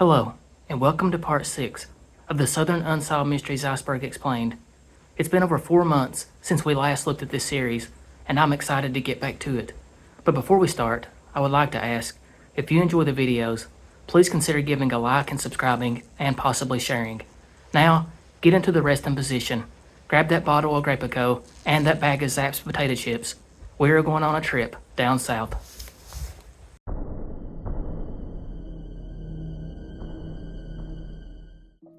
Hello, and welcome to part 6 of the Southern Unsolved Mysteries Iceberg Explained. It's been over 4 months since we last looked at this series, and I'm excited to get back to it. But before we start, I would like to ask, if you enjoy the videos, please consider giving a like and subscribing, and possibly sharing. Now, get into the resting position, grab that bottle of Grapico, and that bag of Zapp's potato chips. We are going on a trip down south.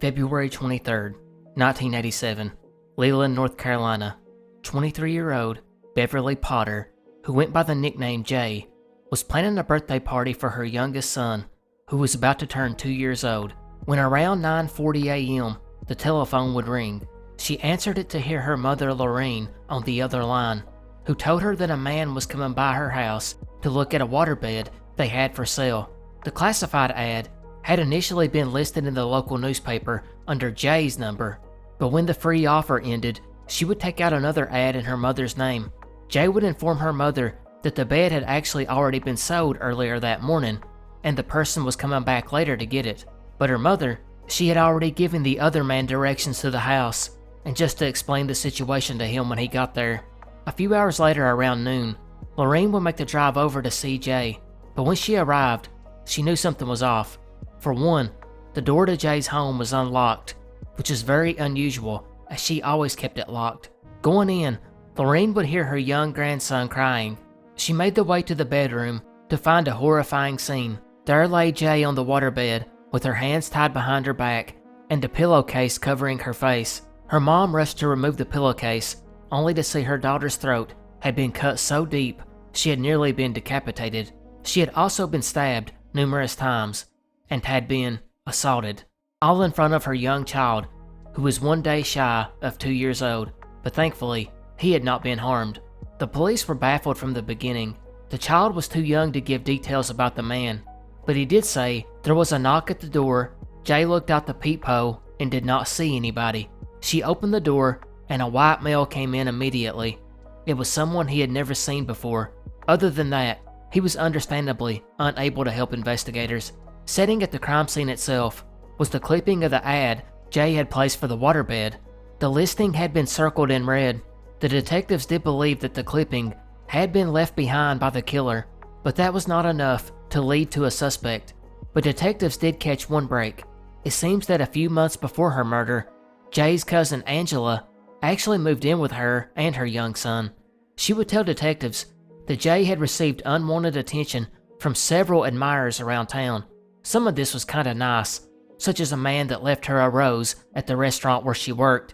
February 23rd, 1987, Leland, North Carolina. 23-year-old Beverly Potter, who went by the nickname Jaye, was planning a birthday party for her youngest son, who was about to turn 2 years old. When around 9:40 a.m., the telephone would ring. She answered it to hear her mother Lorraine on the other line, who told her that a man was coming by her house to look at a waterbed they had for sale. The classified ad had initially been listed in the local newspaper under Jaye's number, but when the free offer ended, she would take out another ad in her mother's name. Jaye would inform her mother that the bed had actually already been sold earlier that morning, and the person was coming back later to get it. But her mother, she had already given the other man directions to the house, and just to explain the situation to him when he got there. A few hours later, around noon, Lorraine would make the drive over to see Jaye, but when she arrived, she knew something was off. For one, the door to Jaye's home was unlocked, which is very unusual as she always kept it locked. Going in, Lorraine would hear her young grandson crying. She made the way to the bedroom to find a horrifying scene. There lay Jaye on the waterbed with her hands tied behind her back and a pillowcase covering her face. Her mom rushed to remove the pillowcase, only to see her daughter's throat had been cut so deep she had nearly been decapitated. She had also been stabbed numerous times and had been assaulted, all in front of her young child, who was 1 day shy of 2 years old, but thankfully, he had not been harmed. The police were baffled from the beginning. The child was too young to give details about the man, but he did say there was a knock at the door. Jaye looked out the peephole and did not see anybody. She opened the door, and a white male came in immediately. It was someone he had never seen before. Other than that, he was understandably unable to help investigators. Sitting at the crime scene itself was the clipping of the ad Jaye had placed for the waterbed. The listing had been circled in red. The detectives did believe that the clipping had been left behind by the killer, but that was not enough to lead to a suspect. But detectives did catch one break. It seems that a few months before her murder, Jaye's cousin Angela actually moved in with her and her young son. She would tell detectives that Jaye had received unwanted attention from several admirers around town. Some of this was kinda nice, such as a man that left her a rose at the restaurant where she worked,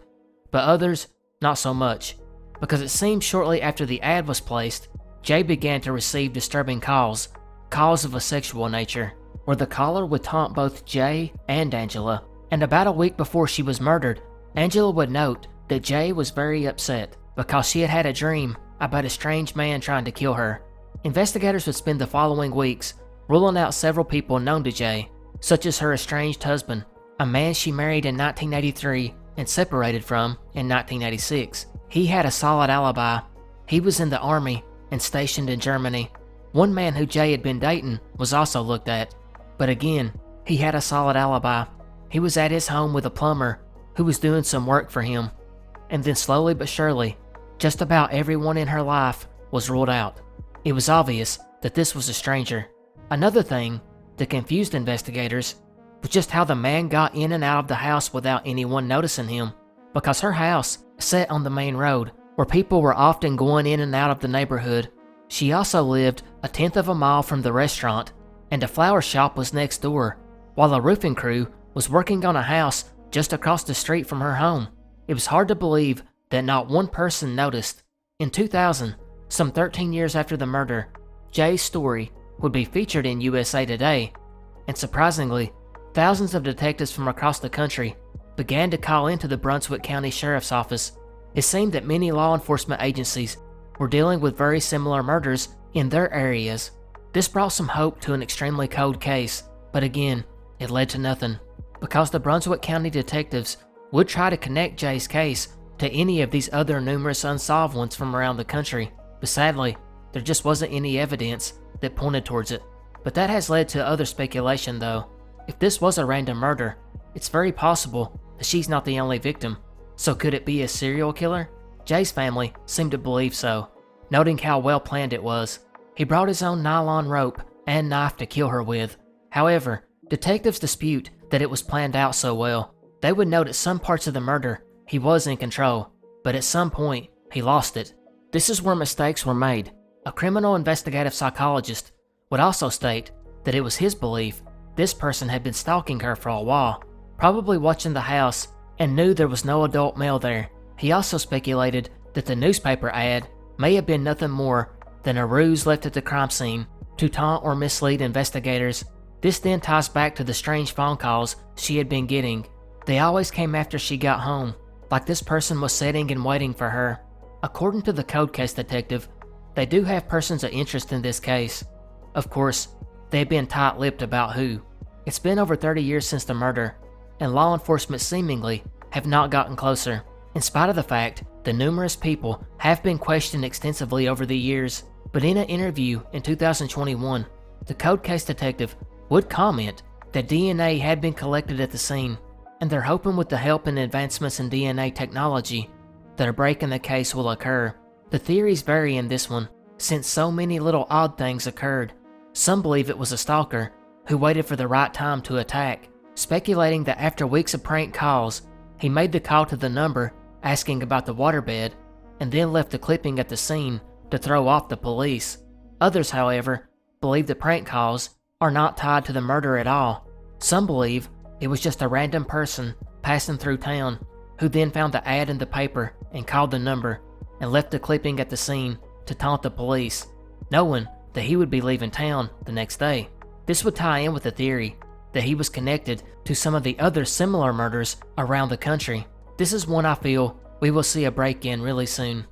but others, not so much, because it seemed shortly after the ad was placed, Jaye began to receive disturbing calls of a sexual nature, where the caller would taunt both Jaye and Angela. And about a week before she was murdered, Angela would note that Jaye was very upset because she had had a dream about a strange man trying to kill her. Investigators would spend the following weeks ruling out several people known to Jaye, such as her estranged husband, a man she married in 1983 and separated from in 1986. He had a solid alibi. He was in the army and stationed in Germany. One man who Jaye had been dating was also looked at, but again, he had a solid alibi. He was at his home with a plumber who was doing some work for him. And then slowly but surely, just about everyone in her life was ruled out. It was obvious that this was a stranger. Another thing that confused investigators was just how the man got in and out of the house without anyone noticing him, because her house sat on the main road where people were often going in and out of the neighborhood. She also lived a tenth of a mile from the restaurant, and a flower shop was next door, while a roofing crew was working on a house just across the street from her home. It was hard to believe that not one person noticed. In 2000, some 13 years after the murder, Jaye's story would be featured in USA Today, and surprisingly, thousands of detectives from across the country began to call into the Brunswick County Sheriff's Office. It seemed that many law enforcement agencies were dealing with very similar murders in their areas. This brought some hope to an extremely cold case, but again, it led to nothing, because the Brunswick County detectives would try to connect Jaye's case to any of these other numerous unsolved ones from around the country, but sadly, there just wasn't any evidence that pointed towards it. But that has led to other speculation though. If this was a random murder, it's very possible that she's not the only victim. So could it be a serial killer? Jaye's family seemed to believe so, noting how well planned it was. He brought his own nylon rope and knife to kill her with. However, detectives dispute that it was planned out so well. They would note at some parts of the murder he was in control, but at some point he lost it. This is where mistakes were made. A criminal investigative psychologist would also state that it was his belief this person had been stalking her for a while, probably watching the house and knew there was no adult male there. He also speculated that the newspaper ad may have been nothing more than a ruse left at the crime scene to taunt or mislead investigators. This then ties back to the strange phone calls she had been getting. They always came after she got home, like this person was sitting and waiting for her. According to the cold case detective, they do have persons of interest in this case. Of course, they've been tight-lipped about who. It's been over 30 years since the murder, and law enforcement seemingly have not gotten closer, in spite of the fact that numerous people have been questioned extensively over the years. But in an interview in 2021, the cold case detective would comment that DNA had been collected at the scene, and they're hoping with the help and advancements in DNA technology that a break in the case will occur. The theories vary in this one, since so many little odd things occurred. Some believe it was a stalker who waited for the right time to attack, speculating that after weeks of prank calls, he made the call to the number asking about the waterbed, and then left the clipping at the scene to throw off the police. Others, however, believe the prank calls are not tied to the murder at all. Some believe it was just a random person passing through town who then found the ad in the paper and called the number and left the clipping at the scene to taunt the police, knowing that he would be leaving town the next day. This would tie in with the theory that he was connected to some of the other similar murders around the country. This is one I feel we will see a break in really soon.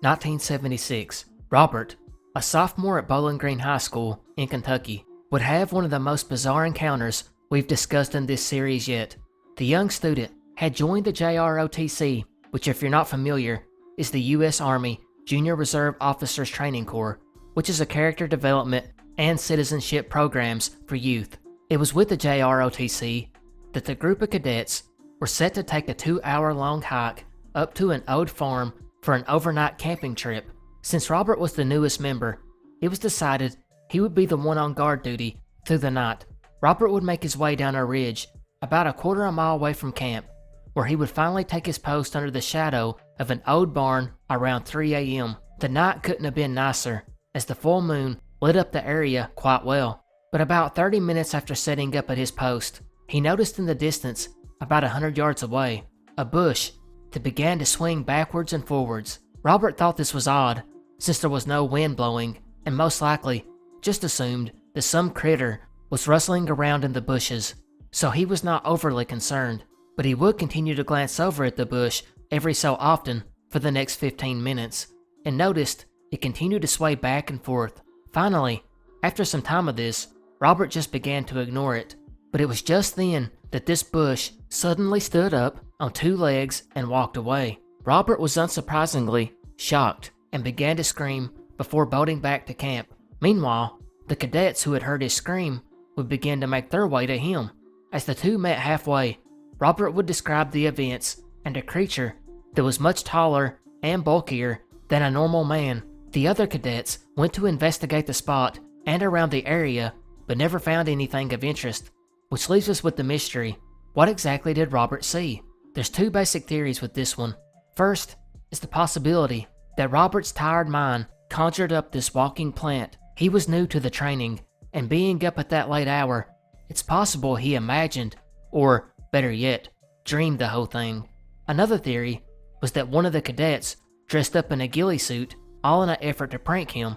(1976) Robert, a sophomore at Bowling Green High School in Kentucky, would have one of the most bizarre encounters we've discussed in this series yet. The young student had joined the JROTC, which, if you're not familiar, is the U.S. Army Junior Reserve Officers Training Corps, which is a character development and citizenship programs for youth. It was with the JROTC that the group of cadets were set to take a 2-hour-long hike up to an old farm for an overnight camping trip. Since Robert was the newest member, it was decided he would be the one on guard duty through the night. Robert would make his way down a ridge about a quarter of a mile away from camp, where he would finally take his post under the shadow of an old barn around 3 a.m. The night couldn't have been nicer, as the full moon lit up the area quite well. But about 30 minutes after setting up at his post, he noticed in the distance, about 100 yards away, a bush that began to swing backwards and forwards. Robert thought this was odd, since there was no wind blowing, and most likely just assumed that some critter was rustling around in the bushes, so he was not overly concerned. But he would continue to glance over at the bush every so often for the next 15 minutes, and noticed it continued to sway back and forth. Finally, after some time of this, Robert just began to ignore it. But it was just then that this bush suddenly stood up on 2 legs and walked away. Robert was unsurprisingly shocked and began to scream before bolting back to camp. Meanwhile, the cadets who had heard his scream would begin to make their way to him. As the two met halfway, Robert would describe the events and a creature that was much taller and bulkier than a normal man. The other cadets went to investigate the spot and around the area, but never found anything of interest, which leaves us with the mystery. What exactly did Robert see? There's 2 basic theories with this one. First is the possibility that Robert's tired mind conjured up this walking plant. He was new to the training, and being up at that late hour, it's possible he imagined, or better yet, dreamed the whole thing. Another theory was that one of the cadets dressed up in a ghillie suit, all in an effort to prank him.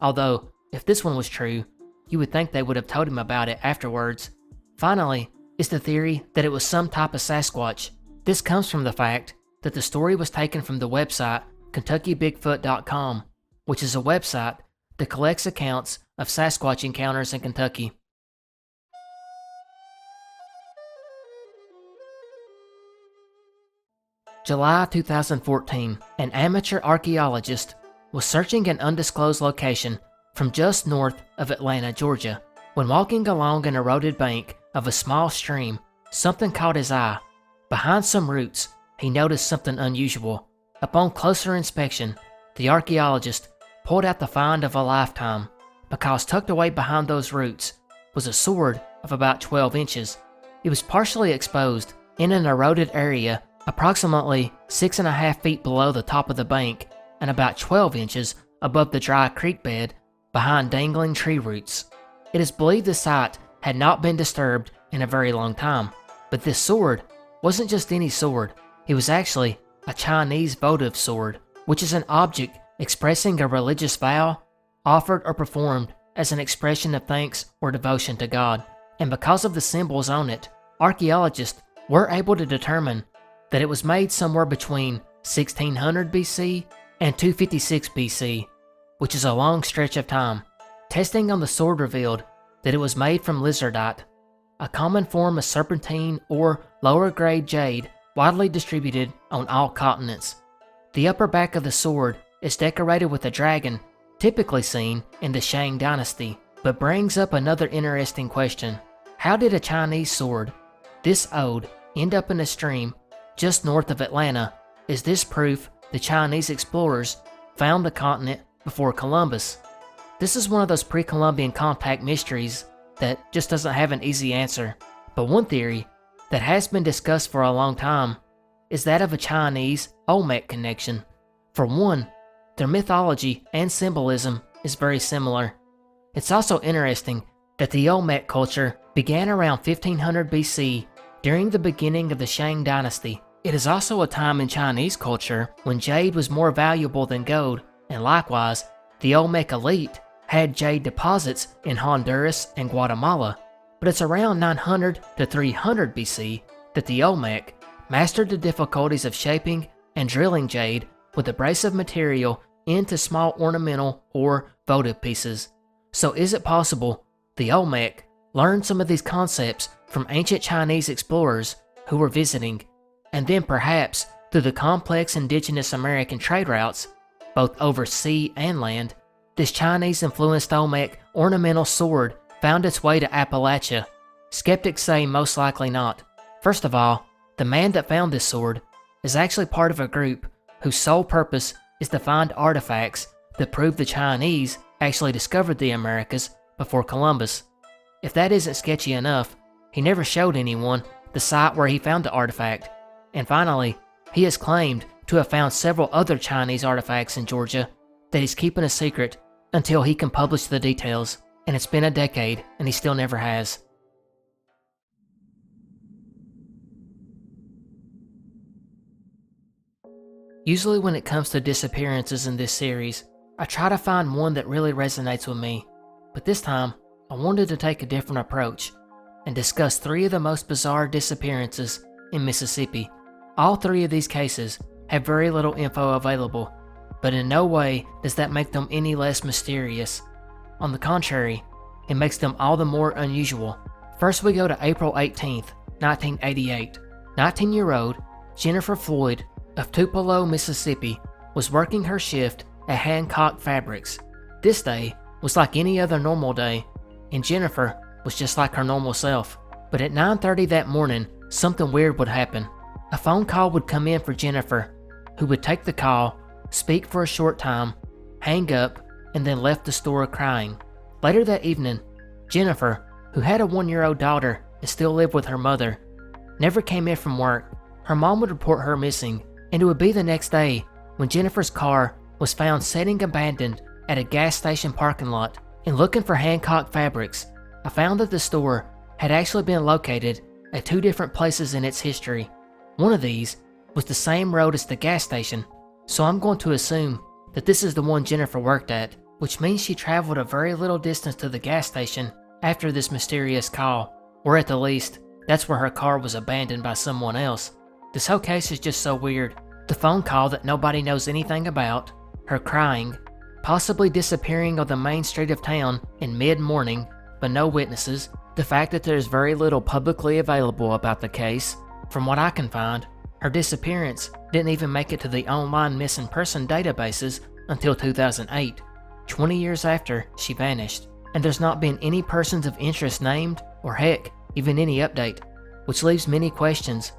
Although, if this one was true, you would think they would have told him about it afterwards. Finally, is the theory that it was some type of Sasquatch. This comes from the fact that the story was taken from the website KentuckyBigfoot.com, which is a website that collects accounts of Sasquatch encounters in Kentucky. July 2014, an amateur archaeologist was searching an undisclosed location from just north of Atlanta, Georgia. When walking along an eroded bank of a small stream, something caught his eye. Behind some roots, he noticed something unusual. Upon closer inspection, the archaeologist pulled out the find of a lifetime, because tucked away behind those roots was a sword of about 12 inches. It was partially exposed in an eroded area approximately 6.5 feet below the top of the bank and about 12 inches above the dry creek bed behind dangling tree roots. It is believed the site had not been disturbed in a very long time, but this sword wasn't just any sword. It was actually a Chinese votive sword, which is an object expressing a religious vow offered or performed as an expression of thanks or devotion to God. And because of the symbols on it, archaeologists were able to determine that it was made somewhere between 1600 BC and 256 BC, which is a long stretch of time. Testing on the sword revealed that it was made from lizardite, a common form of serpentine or lower-grade jade widely distributed on all continents. The upper back of the sword is decorated with a dragon typically seen in the Shang dynasty, but brings up another interesting question. How did a Chinese sword this old end up in a stream just north of Atlanta? Is this proof the Chinese explorers found the continent before Columbus? This is one of those pre-Columbian contact mysteries that just doesn't have an easy answer, but one theory that has been discussed for a long time is that of a Chinese Olmec connection. For one, their mythology and symbolism is very similar. It's also interesting that the Olmec culture began around 1500 BC during the beginning of the Shang dynasty. It is also a time in Chinese culture when jade was more valuable than gold, and likewise, the Olmec elite had jade deposits in Honduras and Guatemala. But it's around 900 to 300 BC that the Olmec mastered the difficulties of shaping and drilling jade with abrasive material into small ornamental or votive pieces. So is it possible the Olmec learned some of these concepts from ancient Chinese explorers who were visiting, and then perhaps through the complex indigenous American trade routes, both over sea and land, this Chinese-influenced Olmec ornamental sword found its way to Appalachia? Skeptics say most likely not. First of all, the man that found this sword is actually part of a group whose sole purpose is to find artifacts that prove the Chinese actually discovered the Americas before Columbus. If that isn't sketchy enough, he never showed anyone the site where he found the artifact. And finally, he has claimed to have found several other Chinese artifacts in Georgia that he's keeping a secret until he can publish the details, and it's been a decade and he still never has. Usually when it comes to disappearances in this series, I try to find one that really resonates with me, but this time I wanted to take a different approach and discuss 3 of the most bizarre disappearances in Mississippi. All 3 of these cases have very little info available, but in no way does that make them any less mysterious. On the contrary, it makes them all the more unusual. First we go to April 18th, 1988. 19-year-old Jennifer Floyd of Tupelo, Mississippi was working her shift at Hancock Fabrics. This day was like any other normal day, and Jennifer was just like her normal self. But at 9:30 that morning, something weird would happen. A phone call would come in for Jennifer, who would take the call, speak for a short time, hang up, and then left the store crying. Later that evening, Jennifer, who had a 1-year-old daughter and still lived with her mother, never came in from work. Her mom would report her missing, and it would be the next day when Jennifer's car was found sitting abandoned at a gas station parking lot. In looking for Hancock Fabrics, I found that the store had actually been located at 2 different places in its history. One of these was the same road as the gas station, so I'm going to assume that this is the one Jennifer worked at, which means she traveled a very little distance to the gas station after this mysterious call, or at the least, that's where her car was abandoned by someone else. This whole case is just so weird. The phone call that nobody knows anything about, her crying, possibly disappearing on the main street of town in mid-morning, but no witnesses, the fact that there's very little publicly available about the case. From what I can find, her disappearance didn't even make it to the online missing person databases until 2008, 20 years after she vanished, and there's not been any persons of interest named, or heck, even any update, which leaves many questions.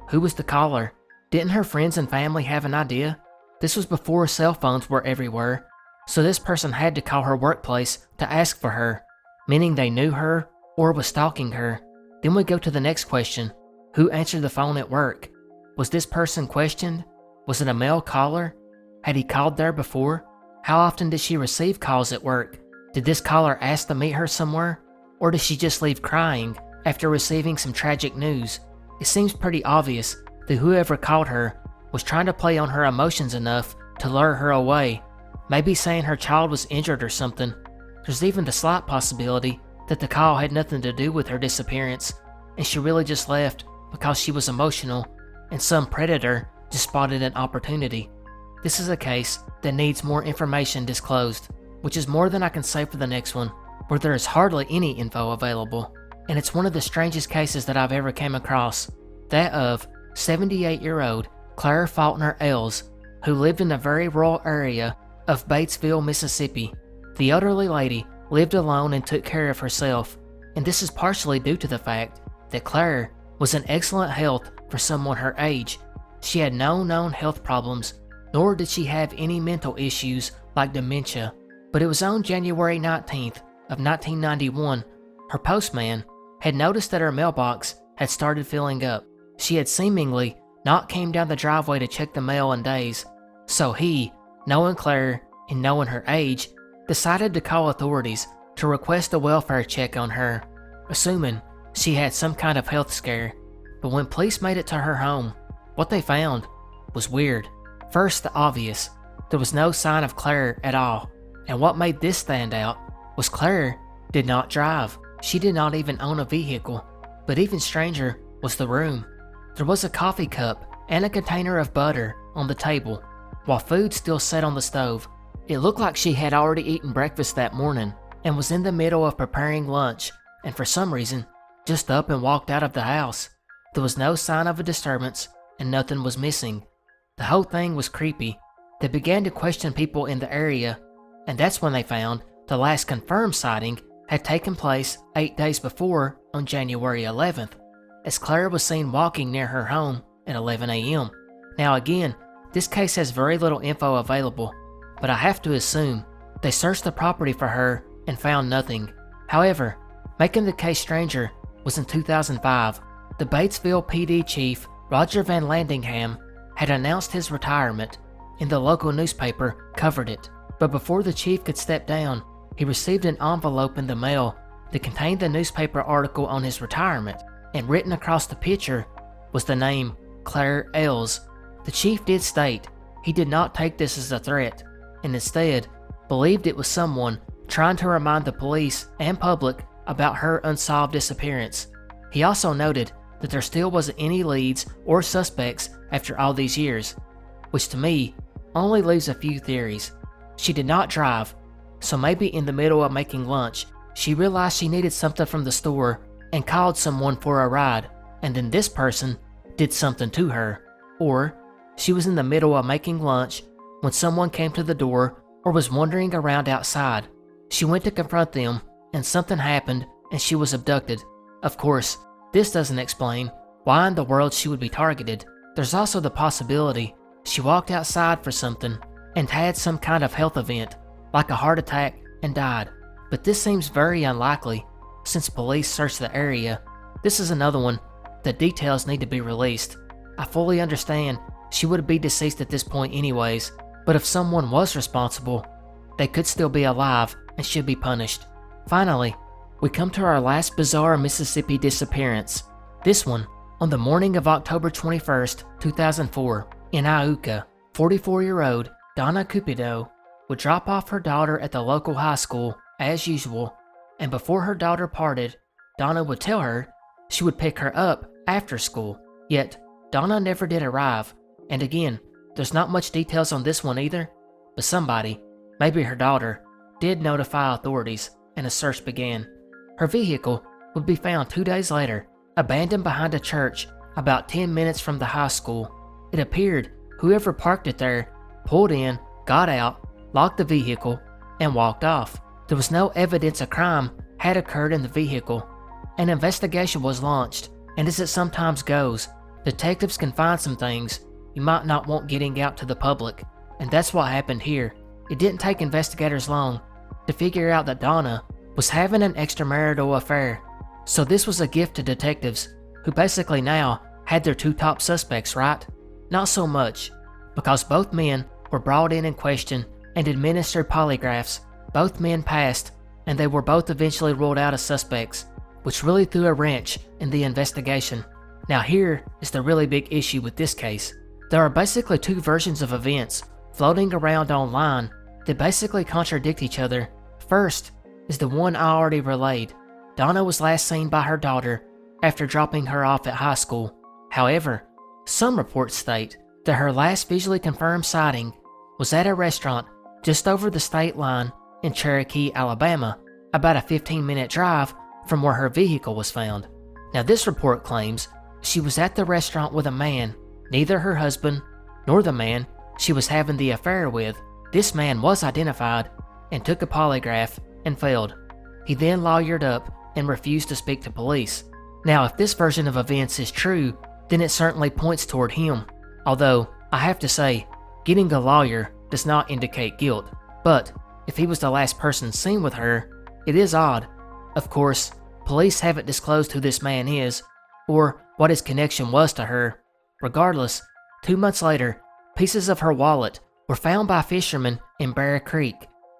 Who was the caller? Didn't her friends and family have an idea? This was before cell phones were everywhere, so this person had to call her workplace to ask for her, meaning they knew her or was stalking her. Then we go to the next question. Who answered the phone at work? Was this person questioned? Was it a male caller? Had he called there before? How often did she receive calls at work? Did this caller ask to meet her somewhere? Or did she just leave crying after receiving some tragic news? It seems pretty obvious that whoever called her was trying to play on her emotions enough to lure her away, maybe saying her child was injured or something. There's even the slight possibility that the call had nothing to do with her disappearance, and she really just left because she was emotional, and some predator just spotted an opportunity. This is a case that needs more information disclosed, which is more than I can say for the next one, where there is hardly any info available, and it's one of the strangest cases that I've ever came across, that of 78-year-old Claire Faulkner Ells, who lived in the very rural area of Batesville, Mississippi. The elderly lady lived alone and took care of herself, and this is partially due to the fact that Claire was in excellent health for someone her age. She had no known health problems, nor did she have any mental issues like dementia. But it was on January 19th of 1991, her postman had noticed that her mailbox had started filling up. She had seemingly not came down the driveway to check the mail in days, so he, knowing Claire and knowing her age, decided to call authorities to request a welfare check on her, assuming she had some kind of health scare. But when police made it to her home, what they found was weird. First, the obvious. There was no sign of Claire at all, and what made this stand out was Claire did not drive. She did not even own a vehicle. But even stranger was the room. There was a coffee cup and a container of butter on the table, while food still sat on the stove. It looked like she had already eaten breakfast that morning and was in the middle of preparing lunch, and for some reason, just up and walked out of the house. There was no sign of a disturbance, and nothing was missing. The whole thing was creepy. They began to question people in the area, and that's when they found the last confirmed sighting had taken place 8 days before on January 11th, as Claire was seen walking near her home at 11 a.m. Now again, this case has very little info available, but I have to assume they searched the property for her and found nothing. However, making the case stranger was in 2005. The Batesville PD chief, Roger Van Landingham, had announced his retirement, and the local newspaper covered it. But before the chief could step down, he received an envelope in the mail that contained the newspaper article on his retirement, and written across the picture was the name Claire Ells. The chief did state he did not take this as a threat, and instead believed it was someone trying to remind the police and public about her unsolved disappearance. He also noted that there still wasn't any leads or suspects after all these years, which to me only leaves a few theories. She did not drive, so maybe in the middle of making lunch, she realized she needed something from the store and called someone for a ride, and then this person did something to her. Or she was in the middle of making lunch when someone came to the door or was wandering around outside. She went to confront them, and something happened and she was abducted. Of course, this doesn't explain why in the world she would be targeted. There's also the possibility she walked outside for something and had some kind of health event, like a heart attack, and died. But this seems very unlikely, since police searched the area. This is another one that details need to be released. I fully understand she would be deceased at this point anyways, but if someone was responsible, they could still be alive and should be punished. Finally, we come to our last bizarre Mississippi disappearance. This one, on the morning of October 21st, 2004, in Iuka, 44-year-old Donna Cupido would drop off her daughter at the local high school as usual, and before her daughter parted, Donna would tell her she would pick her up after school. Yet, Donna never did arrive, and again, there's not much details on this one either, but somebody, maybe her daughter, did notify authorities, and a search began. Her vehicle would be found 2 days later, abandoned behind a church about 10 minutes from the high school. It appeared whoever parked it there pulled in, got out, locked the vehicle, and walked off. There was no evidence a crime had occurred in the vehicle. An investigation was launched, and as it sometimes goes, detectives can find some things you might not want getting out to the public, and that's what happened here. It didn't take investigators long to figure out that Donna was having an extramarital affair. So this was a gift to detectives, who basically now had their two top suspects, right? Not so much, because both men were brought in and questioned and administered polygraphs. Both men passed, and they were both eventually ruled out as suspects, which really threw a wrench in the investigation. Now here is the really big issue with this case. There are basically two versions of events floating around online that basically contradict each other. First is the one I already relayed. Donna was last seen by her daughter after dropping her off at high school. However, some reports state that her last visually confirmed sighting was at a restaurant just over the state line in Cherokee, Alabama, about a 15-minute drive from where her vehicle was found. Now this report claims she was at the restaurant with a man, neither her husband nor the man she was having the affair with. This man was identified and took a polygraph and failed. He then lawyered up and refused to speak to police. Now if this version of events is true, then it certainly points toward him. Although, I have to say, getting a lawyer does not indicate guilt. But if he was the last person seen with her, it is odd. Of course, police haven't disclosed who this man is, or what his connection was to her. Regardless, 2 months later, pieces of her wallet were found by fishermen in Bear Creek,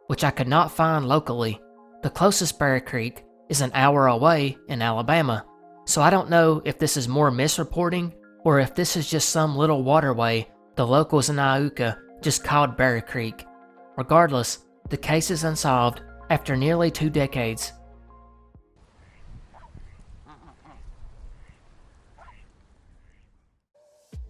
which I could not find locally. The closest Bear Creek is an hour away in Alabama, so I don't know if this is more misreporting or if this is just some little waterway the locals in Iuka just called Bear Creek. Regardless, the case is unsolved after nearly 2 decades.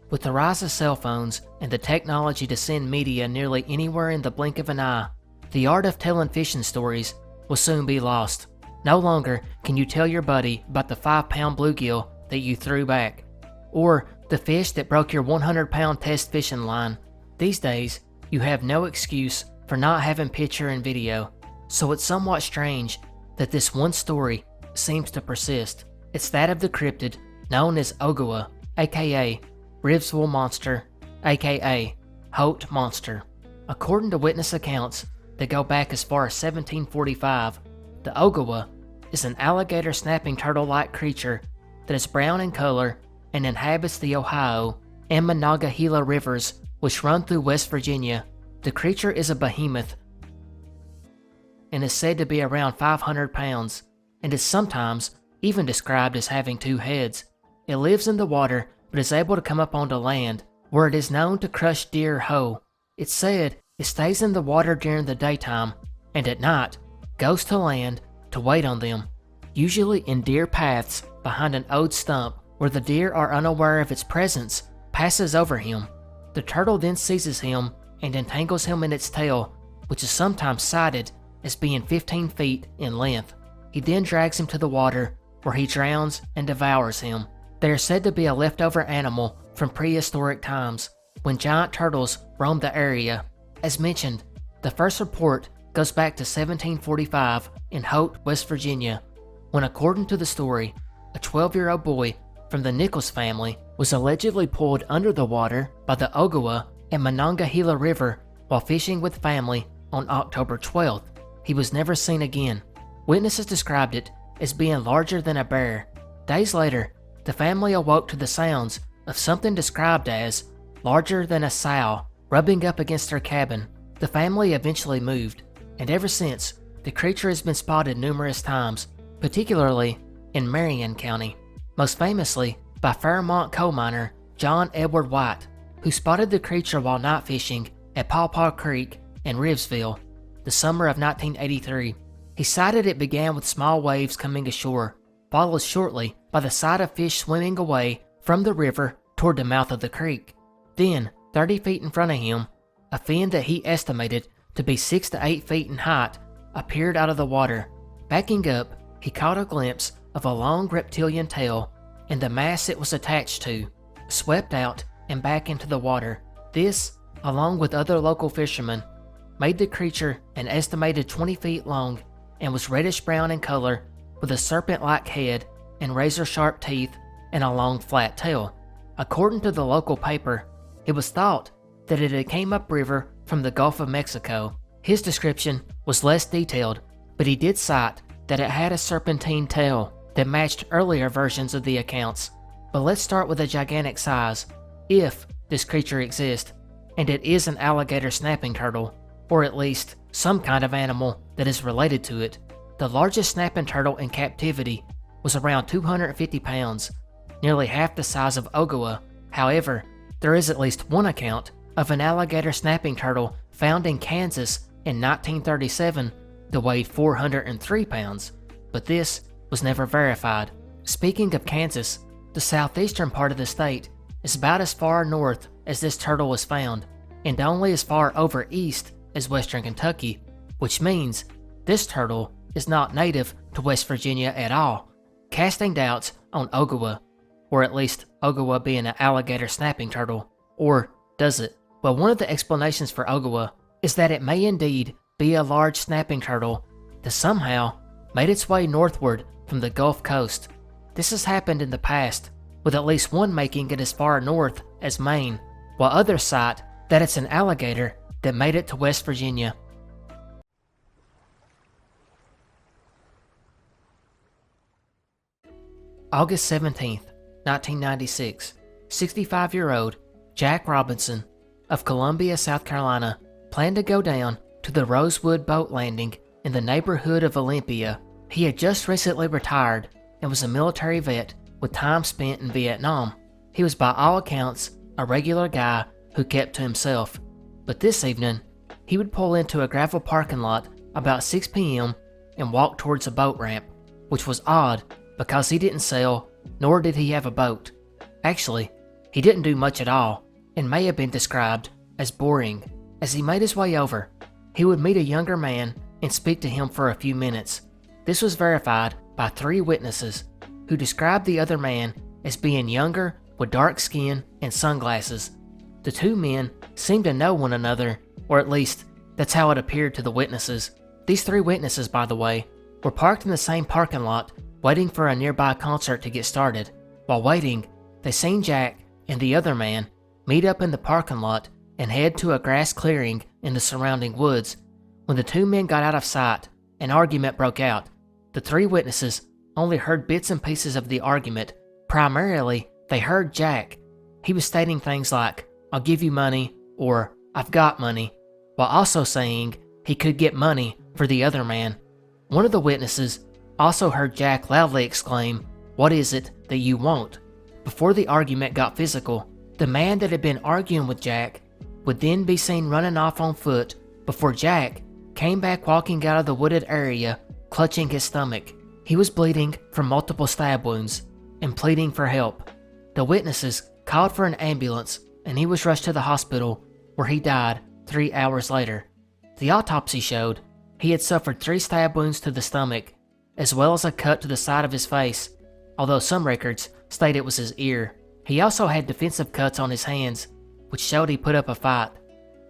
With the rise of cell phones and the technology to send media nearly anywhere in the blink of an eye, the art of telling fishing stories will soon be lost. No longer can you tell your buddy about the 5-pound bluegill that you threw back, or the fish that broke your 100-pound test fishing line. These days, you have no excuse for not having picture and video, so it's somewhat strange that this one story seems to persist. It's that of the cryptid known as Ogua, aka Rivesville Monster, aka Holt Monster. According to witness accounts that go back as far as 1745, the Ogua is an alligator snapping turtle-like creature that is brown in color and inhabits the Ohio and Monongahela rivers, which run through West Virginia. The creature is a behemoth and is said to be around 500 pounds, and is sometimes even described as having 2 heads. It lives in the water but is able to come up onto land, where it is known to crush deer whole. It's said it stays in the water during the daytime, and at night goes to land to wait on them, usually in deer paths behind an old stump where the deer are unaware of its presence, passes over him. The turtle then seizes him and entangles him in its tail, which is sometimes cited as being 15 feet in length. He then drags him to the water, where he drowns and devours him. They are said to be a leftover animal from prehistoric times, when giant turtles roamed the area. As mentioned, the first report goes back to 1745 in Holt, West Virginia, when, according to the story, a 12-year-old boy from the Nichols family was allegedly pulled under the water by the Ogua and Monongahela River while fishing with family on October 12th. He was never seen again. Witnesses described it as being larger than a bear. Days later, the family awoke to the sounds of something described as larger than a sow rubbing up against their cabin. The family eventually moved, and ever since, the creature has been spotted numerous times, particularly in Marion County, most famously by Fairmont coal miner John Edward White, who spotted the creature while night fishing at Paw Paw Creek in Rivesville, the summer of 1983. He cited it began with small waves coming ashore, followed shortly by the sight of fish swimming away from the river toward the mouth of the creek. Then, 30 feet in front of him, a fin that he estimated to be 6 to 8 feet in height appeared out of the water. Backing up, he caught a glimpse of a long reptilian tail and the mass it was attached to, swept out and back into the water. This, along with other local fishermen, made the creature an estimated 20 feet long and was reddish-brown in color with a serpent-like head and razor-sharp teeth and a long flat tail. According to the local paper, it was thought that it had came upriver from the Gulf of Mexico. His description was less detailed, but he did cite that it had a serpentine tail that matched earlier versions of the accounts. But let's start with the gigantic size, if this creature exists, and it is an alligator snapping turtle, or at least some kind of animal that is related to it. The largest snapping turtle in captivity was around 250 pounds, nearly half the size of Ogua. However, there is at least one account of an alligator snapping turtle found in Kansas in 1937 that weighed 403 pounds, but this was never verified. Speaking of Kansas, the southeastern part of the state is about as far north as this turtle was found, and only as far over east as western Kentucky, which means this turtle is not native to West Virginia at all, casting doubts on Ogua, or at least Ogua being an alligator snapping turtle. Or does it? Well, one of the explanations for Ogua is that it may indeed be a large snapping turtle that somehow made its way northward from the Gulf Coast. This has happened in the past, with at least one making it as far north as Maine, while others cite that it's an alligator that made it to West Virginia. August 17th, 1996, 65-year-old Jack Robinson of Columbia, South Carolina, planned to go down to the Rosewood boat landing in the neighborhood of Olympia. He had just recently retired and was a military vet with time spent in Vietnam. He was by all accounts a regular guy who kept to himself, but this evening he would pull into a gravel parking lot about 6 p.m. and walk towards a boat ramp, which was odd because he didn't sail, nor did he have a boat. Actually, he didn't do much at all, and may have been described as boring. As he made his way over, he would meet a younger man and speak to him for a few minutes. This was verified by 3 witnesses, who described the other man as being younger with dark skin and sunglasses. The 2 men seemed to know one another, or at least that's how it appeared to the witnesses. These 3 witnesses, by the way, were parked in the same parking lot waiting for a nearby concert to get started. While waiting, they seen Jack and the other man meet up in the parking lot and head to a grass clearing in the surrounding woods. When the 2 men got out of sight, an argument broke out. The 3 witnesses only heard bits and pieces of the argument. Primarily, they heard Jack. He was stating things like, "I'll give you money," or "I've got money," while also saying he could get money for the other man. One of the witnesses also heard Jack loudly exclaim, "What is it that you want?" Before the argument got physical, the man that had been arguing with Jack would then be seen running off on foot before Jack came back walking out of the wooded area, clutching his stomach. He was bleeding from multiple stab wounds and pleading for help. The witnesses called for an ambulance and he was rushed to the hospital, where he died 3 hours later. The autopsy showed he had suffered 3 stab wounds to the stomach, as well as a cut to the side of his face, although some records state it was his ear. He also had defensive cuts on his hands, which showed he put up a fight.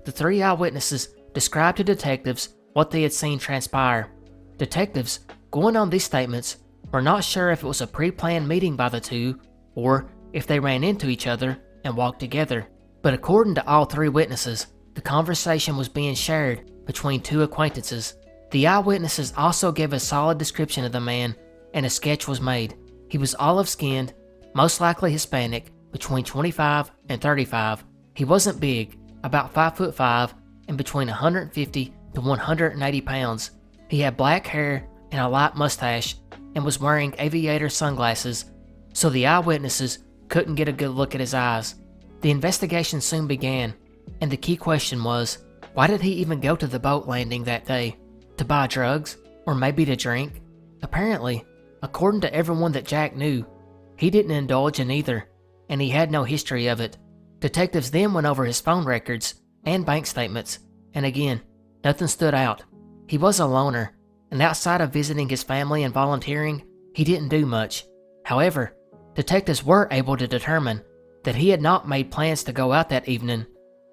The 3 eyewitnesses described to detectives what they had seen transpire. Detectives, going on these statements, were not sure if it was a pre-planned meeting by the 2, or if they ran into each other and walked together. But according to all 3 witnesses, the conversation was being shared between 2 acquaintances. The eyewitnesses also gave a solid description of the man, and a sketch was made. He was olive-skinned, most likely Hispanic, between 25 and 35. He wasn't big, about 5'5", and between 150 to 180 pounds. He had black hair and a light mustache, and was wearing aviator sunglasses, so the eyewitnesses couldn't get a good look at his eyes. The investigation soon began, and the key question was, why did he even go to the boat landing that day? To buy drugs? Or maybe to drink? Apparently, according to everyone that Jack knew, he didn't indulge in either, and he had no history of it. Detectives then went over his phone records and bank statements, and again, nothing stood out. He was a loner, and outside of visiting his family and volunteering, he didn't do much. However, detectives were able to determine that he had not made plans to go out that evening.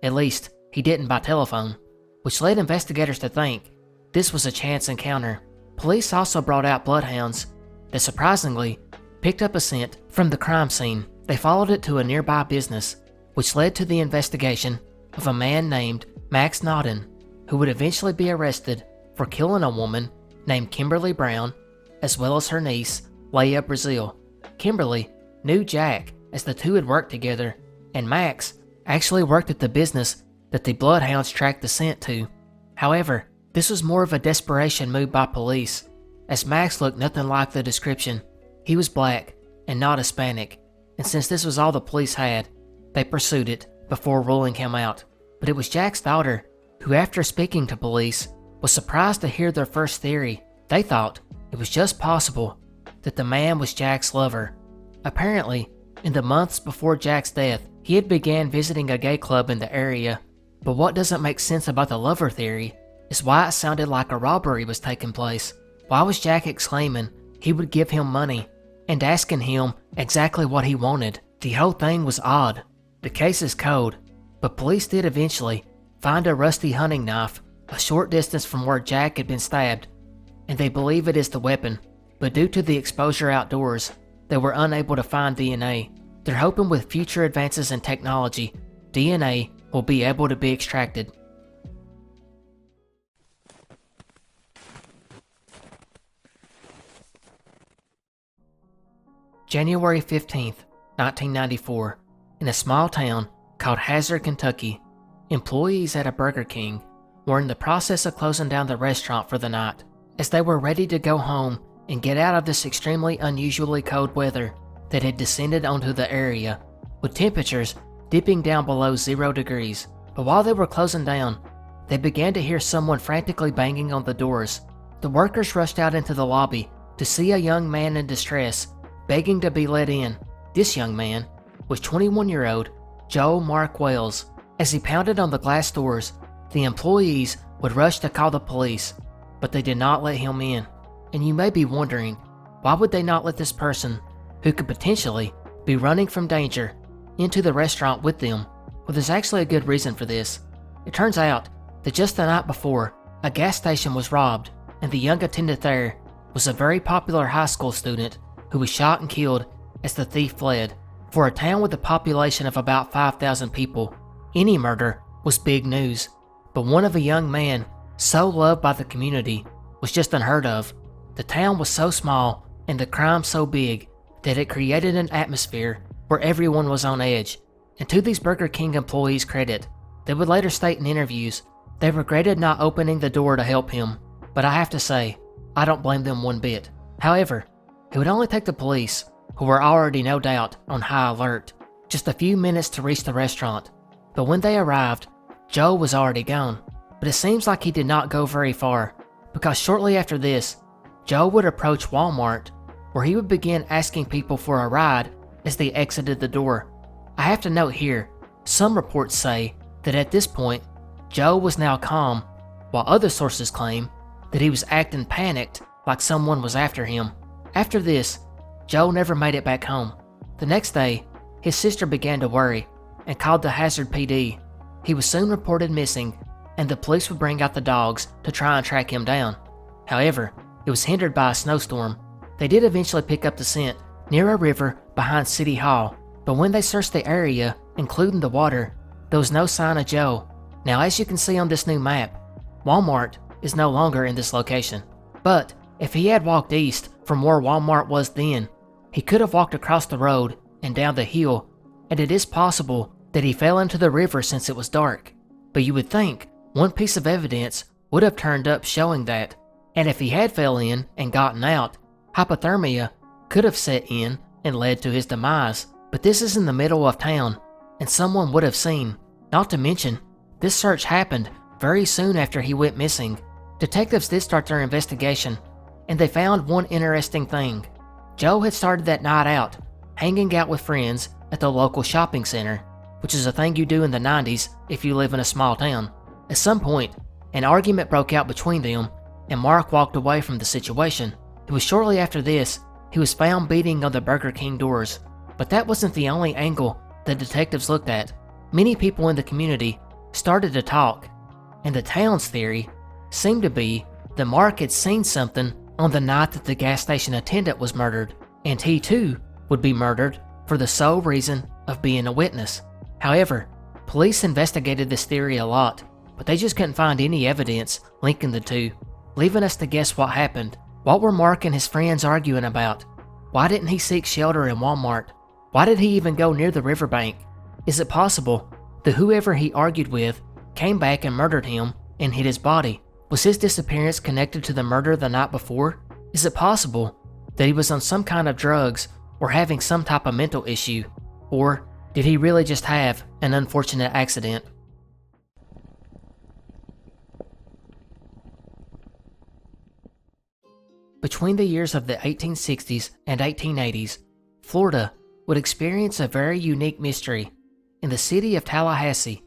At least, he didn't by telephone. which led investigators to think this was a chance encounter. Police also brought out bloodhounds that surprisingly picked up a scent from the crime scene. They followed it to a nearby business, which led to the investigation of a man named Max Nodden, who would eventually be arrested for killing a woman named Kimberly Brown, as well as her niece, Leah Brazil. Kimberly knew Jack as the two had worked together, and Max actually worked at the business that the bloodhounds tracked the scent to. However, this was more of a desperation move by police, as Max looked nothing like the description. He was black and not Hispanic, and since this was all the police had, they pursued it before ruling him out. But it was Jack's daughter who, after speaking to police, was surprised to hear their first theory. They thought it was just possible that the man was Jack's lover. Apparently, in the months before Jack's death, he had began visiting a gay club in the area. But what doesn't make sense about the lover theory is why it sounded like a robbery was taking place. Why was Jack exclaiming he would give him money and asking him exactly what he wanted? The whole thing was odd. The case is cold, but police did eventually find a rusty hunting knife a short distance from where Jack had been stabbed, and they believe it is the weapon, but due to the exposure outdoors, they were unable to find DNA. They're hoping with future advances in technology, DNA will be able to be extracted. January 15th, 1994, in a small town called Hazard, Kentucky, employees at a Burger King were in the process of closing down the restaurant for the night. As they were ready to go home and get out of this extremely unusually cold weather that had descended onto the area, with temperatures dipping down below 0 degrees. But while they were closing down, they began to hear someone frantically banging on the doors. The workers rushed out into the lobby to see a young man in distress, begging to be let in. This young man was 21-year-old Joe Mark Wells. As he pounded on the glass doors, the employees would rush to call the police, but they did not let him in. And you may be wondering, why would they not let this person, who could potentially be running from danger, into the restaurant with them? Well, there's actually a good reason for this. It turns out that just the night before, a gas station was robbed, and the young attendant there was a very popular high school student who was shot and killed as the thief fled. For a town with a population of about 5,000 people, any murder was big news. But one of a young man so loved by the community was just unheard of. The town was so small and the crime so big that it created an atmosphere where everyone was on edge. And to these Burger King employees' credit, they would later state in interviews they regretted not opening the door to help him. But I have to say, I don't blame them one bit. However, it would only take the police, who were already no doubt on high alert, just a few minutes to reach the restaurant. But when they arrived, Joe was already gone. But it seems like he did not go very far, because shortly after this, Joe would approach Walmart, where he would begin asking people for a ride as they exited the door. I have to note here, some reports say that at this point, Joe was now calm, while other sources claim that he was acting panicked like someone was after him. After this, Joe never made it back home. The next day, his sister began to worry and called the Hazard PD. He was soon reported missing, and the police would bring out the dogs to try and track him down. However, it was hindered by a snowstorm. They did eventually pick up the scent near a river behind City Hall, but when they searched the area, including the water, there was no sign of Joe. Now, as you can see on this new map, Walmart is no longer in this location. But if he had walked east from where Walmart was then, he could have walked across the road and down the hill, and it is possible that he fell into the river since it was dark. But you would think one piece of evidence would have turned up showing that, and if he had fell in and gotten out, hypothermia could have set in and led to his demise. But this is in the middle of town, and someone would have seen. Not to mention, this search happened very soon after he went missing. Detectives did start their investigation, and they found one interesting thing. Joe had started that night out, hanging out with friends at the local shopping center, which is a thing you do in the 90s if you live in a small town. At some point, an argument broke out between them, and Mark walked away from the situation. It was shortly after this he was found beating on the Burger King doors. But that wasn't the only angle the detectives looked at. Many people in the community started to talk, and the town's theory seemed to be that Mark had seen something on the night that the gas station attendant was murdered, and he too would be murdered for the sole reason of being a witness. However, police investigated this theory a lot, but they just couldn't find any evidence linking the two, leaving us to guess what happened. What were Mark and his friends arguing about? Why didn't he seek shelter in Walmart? Why did he even go near the riverbank? Is it possible that whoever he argued with came back and murdered him and hid his body? Was his disappearance connected to the murder the night before? Is it possible that he was on some kind of drugs or having some type of mental issue? Or did he really just have an unfortunate accident? Between the years of the 1860s and 1880s, Florida would experience a very unique mystery. In the city of Tallahassee,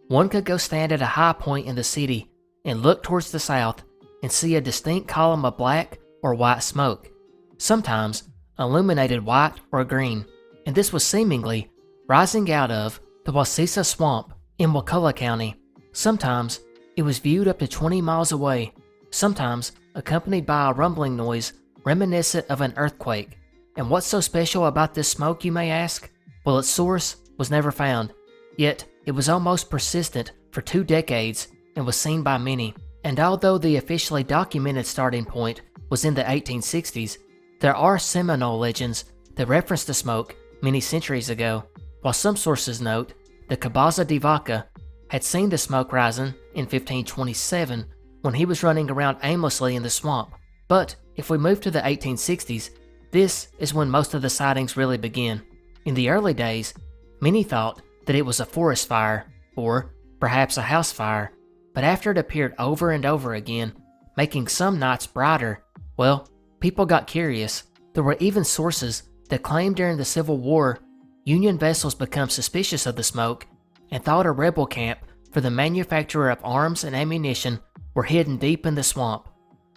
one could go stand at a high point in the city and look towards the south and see a distinct column of black or white smoke, sometimes illuminated white or green, and this was seemingly rising out of the Wakulla swamp in Wakulla County. Sometimes it was viewed up to 20 miles away, sometimes accompanied by a rumbling noise reminiscent of an earthquake. And what's so special about this smoke, you may ask? Well, its source was never found, yet it was almost persistent for 2 decades and was seen by many. And although the officially documented starting point was in the 1860s, there are seminal legends that reference the smoke many centuries ago. While some sources note that Cabeza de Vaca had seen the smoke rising in 1527 when he was running around aimlessly in the swamp. But if we move to the 1860s, this is when most of the sightings really begin. In the early days, many thought that it was a forest fire, or perhaps a house fire, but after it appeared over and over again, making some nights brighter, well, people got curious. There were even sources that claimed during the Civil War, Union vessels became suspicious of the smoke and thought a rebel camp for the manufacturer of arms and ammunition were hidden deep in the swamp.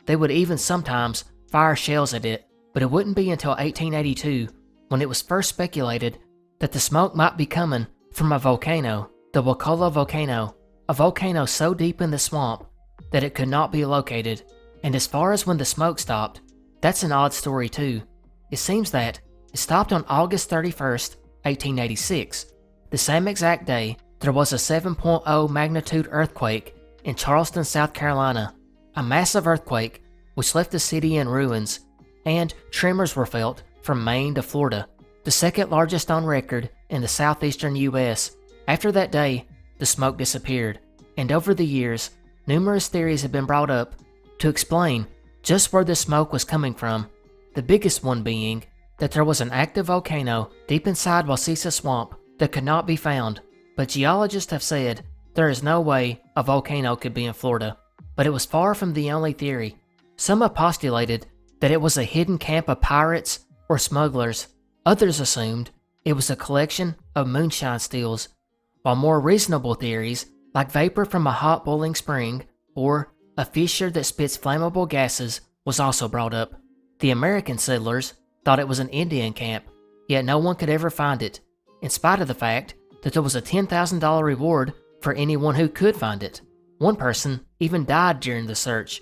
They would even sometimes fire shells at it, but it wouldn't be until 1882 when it was first speculated that the smoke might be coming from a volcano, the Wakulla volcano, a volcano so deep in the swamp that it could not be located. And as far as when the smoke stopped, that's an odd story too. It seems that it stopped on August 31st, 1886, the same exact day there was a 7.0 magnitude earthquake in Charleston, South Carolina, a massive earthquake which left the city in ruins, and tremors were felt from Maine to Florida, the second largest on record in the southeastern US. After that day, the smoke disappeared, and over the years, numerous theories have been brought up to explain just where the smoke was coming from, the biggest one being that there was an active volcano deep inside Wakulla Swamp that could not be found, but geologists have said there is no way a volcano could be in Florida. But it was far from the only theory. Some have postulated that it was a hidden camp of pirates or smugglers. Others assumed it was a collection of moonshine stills, while more reasonable theories, like vapor from a hot boiling spring or a fissure that spits flammable gases, was also brought up. The American settlers thought it was an Indian camp, yet no one could ever find it, in spite of the fact that there was a $10,000 reward for anyone who could find it. One person even died during the search.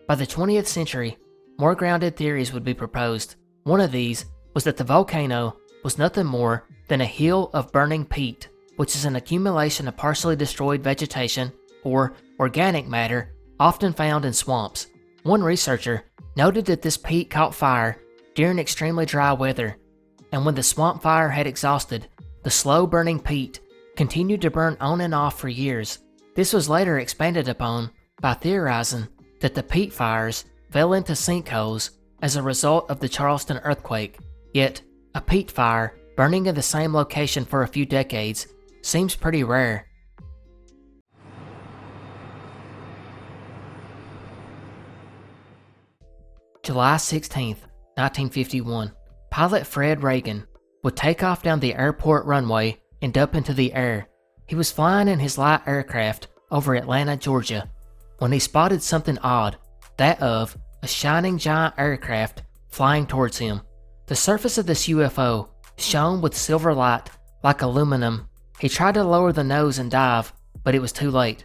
By the 20th century, more grounded theories would be proposed. One of these was that the volcano was nothing more than a hill of burning peat, which is an accumulation of partially destroyed vegetation or organic matter often found in swamps. One researcher noted that this peat caught fire during extremely dry weather, and when the swamp fire had exhausted, the slow burning peat continued to burn on and off for years. This was later expanded upon by theorizing that the peat fires fell into sinkholes as a result of the Charleston earthquake. Yet, a peat fire burning in the same location for a few decades seems pretty rare. July 16th, 1951. Pilot Fred Reagan would take off down the airport runway and up into the air. He was flying in his light aircraft over Atlanta, Georgia, when he spotted something odd, that of a shining giant aircraft flying towards him. The surface of this UFO shone with silver light like aluminum. He tried to lower the nose and dive, but it was too late.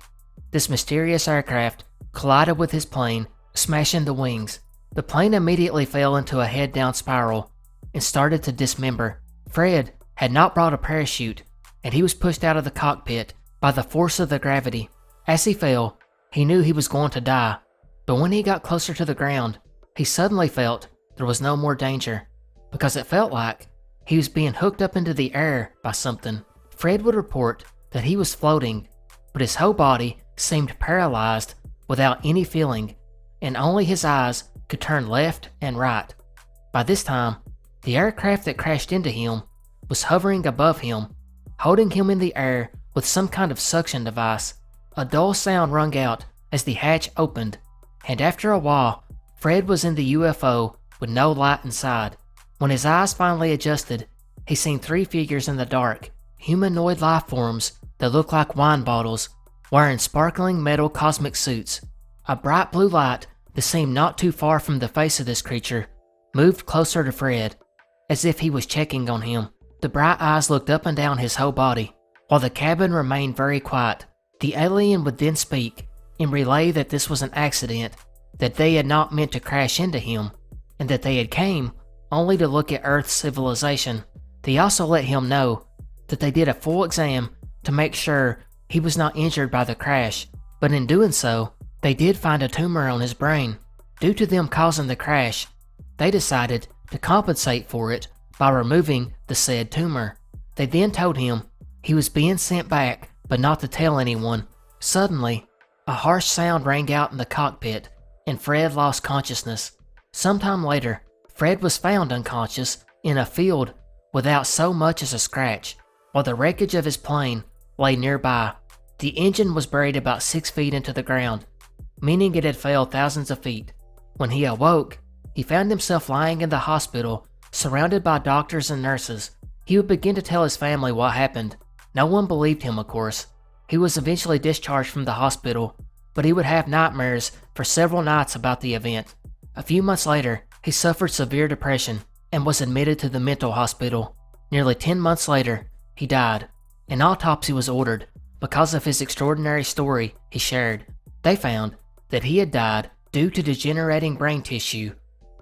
this mysterious aircraft collided with his plane, smashing the wings. The plane immediately fell into a head-down spiral and started to dismember. Fred had not brought a parachute, and he was pushed out of the cockpit by the force of the gravity. As he fell, he knew he was going to die, but when he got closer to the ground, he suddenly felt there was no more danger, because it felt like he was being hooked up into the air by something. Fred would report that he was floating, but his whole body seemed paralyzed without any feeling, and only his eyes could turn left and right. By this time, the aircraft that crashed into him was hovering above him, holding him in the air with some kind of suction device. A dull sound rung out as the hatch opened, and after a while, Fred was in the UFO with no light inside. When his eyes finally adjusted, he seen 3 figures in the dark, humanoid life forms that looked like wine bottles, wearing sparkling metal cosmic suits. A bright blue light that seemed not too far from the face of this creature moved closer to Fred, as if he was checking on him. The bright eyes looked up and down his whole body, while the cabin remained very quiet. The alien would then speak and relay that this was an accident, that they had not meant to crash into him, and that they had came only to look at Earth's civilization. They also let him know that they did a full exam to make sure he was not injured by the crash, but in doing so, they did find a tumor on his brain. Due to them causing the crash, they decided to compensate for it by removing the said tumor. They then told him he was being sent back, but not to tell anyone. Suddenly, a harsh sound rang out in the cockpit, and Fred lost consciousness. Sometime later, Fred was found unconscious in a field without so much as a scratch, while the wreckage of his plane lay nearby. The engine was buried about 6 feet into the ground, meaning it had fell thousands of feet. When he awoke, he found himself lying in the hospital, surrounded by doctors and nurses. He would begin to tell his family what happened. No one believed him, of course. He was eventually discharged from the hospital, but he would have nightmares for several nights about the event. A few months later, he suffered severe depression and was admitted to the mental hospital. Nearly 10 months later, he died. An autopsy was ordered because of his extraordinary story he shared. They found that he had died due to degenerating brain tissue,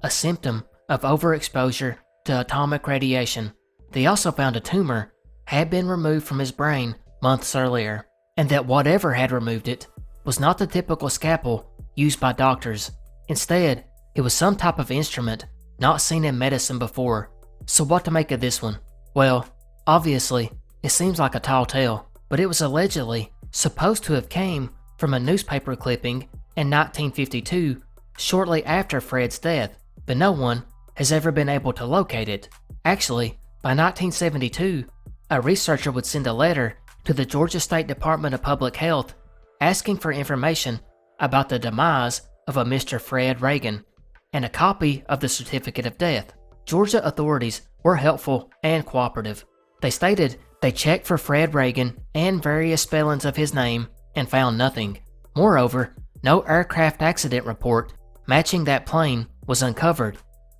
a symptom of overexposure to atomic radiation. They also found a tumor had been removed from his brain months earlier, and that whatever had removed it was not the typical scalpel used by doctors. Instead, it was some type of instrument not seen in medicine before. So what to make of this one? Well, obviously, it seems like a tall tale, but it was allegedly supposed to have came from a newspaper clipping in 1952, shortly after Fred's death, but no one has ever been able to locate it. Actually, by 1972, a researcher would send a letter to the Georgia State Department of Public Health asking for information about the demise of a Mr. Fred Reagan and a copy of the certificate of death. Georgia authorities were helpful and cooperative. They stated they checked for Fred Reagan and various spellings of his name and found nothing. Moreover, no aircraft accident report matching that plane was uncovered.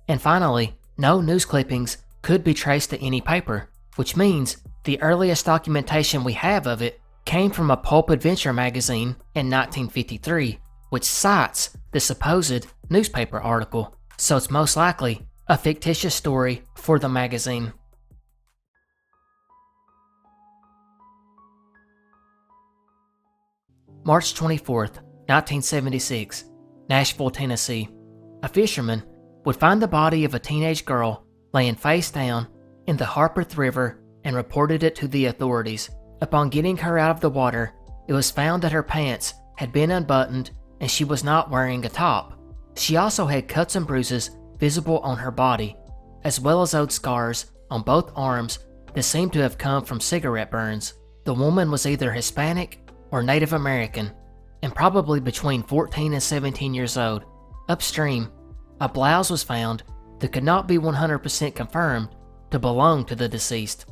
And finally, no news clippings could be traced to any paper, which means the earliest documentation we have of it came from a pulp adventure magazine in 1953, which cites the supposed newspaper article, so it's most likely a fictitious story for the magazine. March 24th, 1976, Nashville, Tennessee. A fisherman would find the body of a teenage girl laying face down in the Harpeth River and reported it to the authorities. Upon getting her out of the water, it was found that her pants had been unbuttoned and she was not wearing a top. She also had cuts and bruises visible on her body, as well as old scars on both arms that seemed to have come from cigarette burns. The woman was either Hispanic or Native American, and probably between 14 and 17 years old. Upstream, a blouse was found that could not be 100% confirmed to belong to the deceased.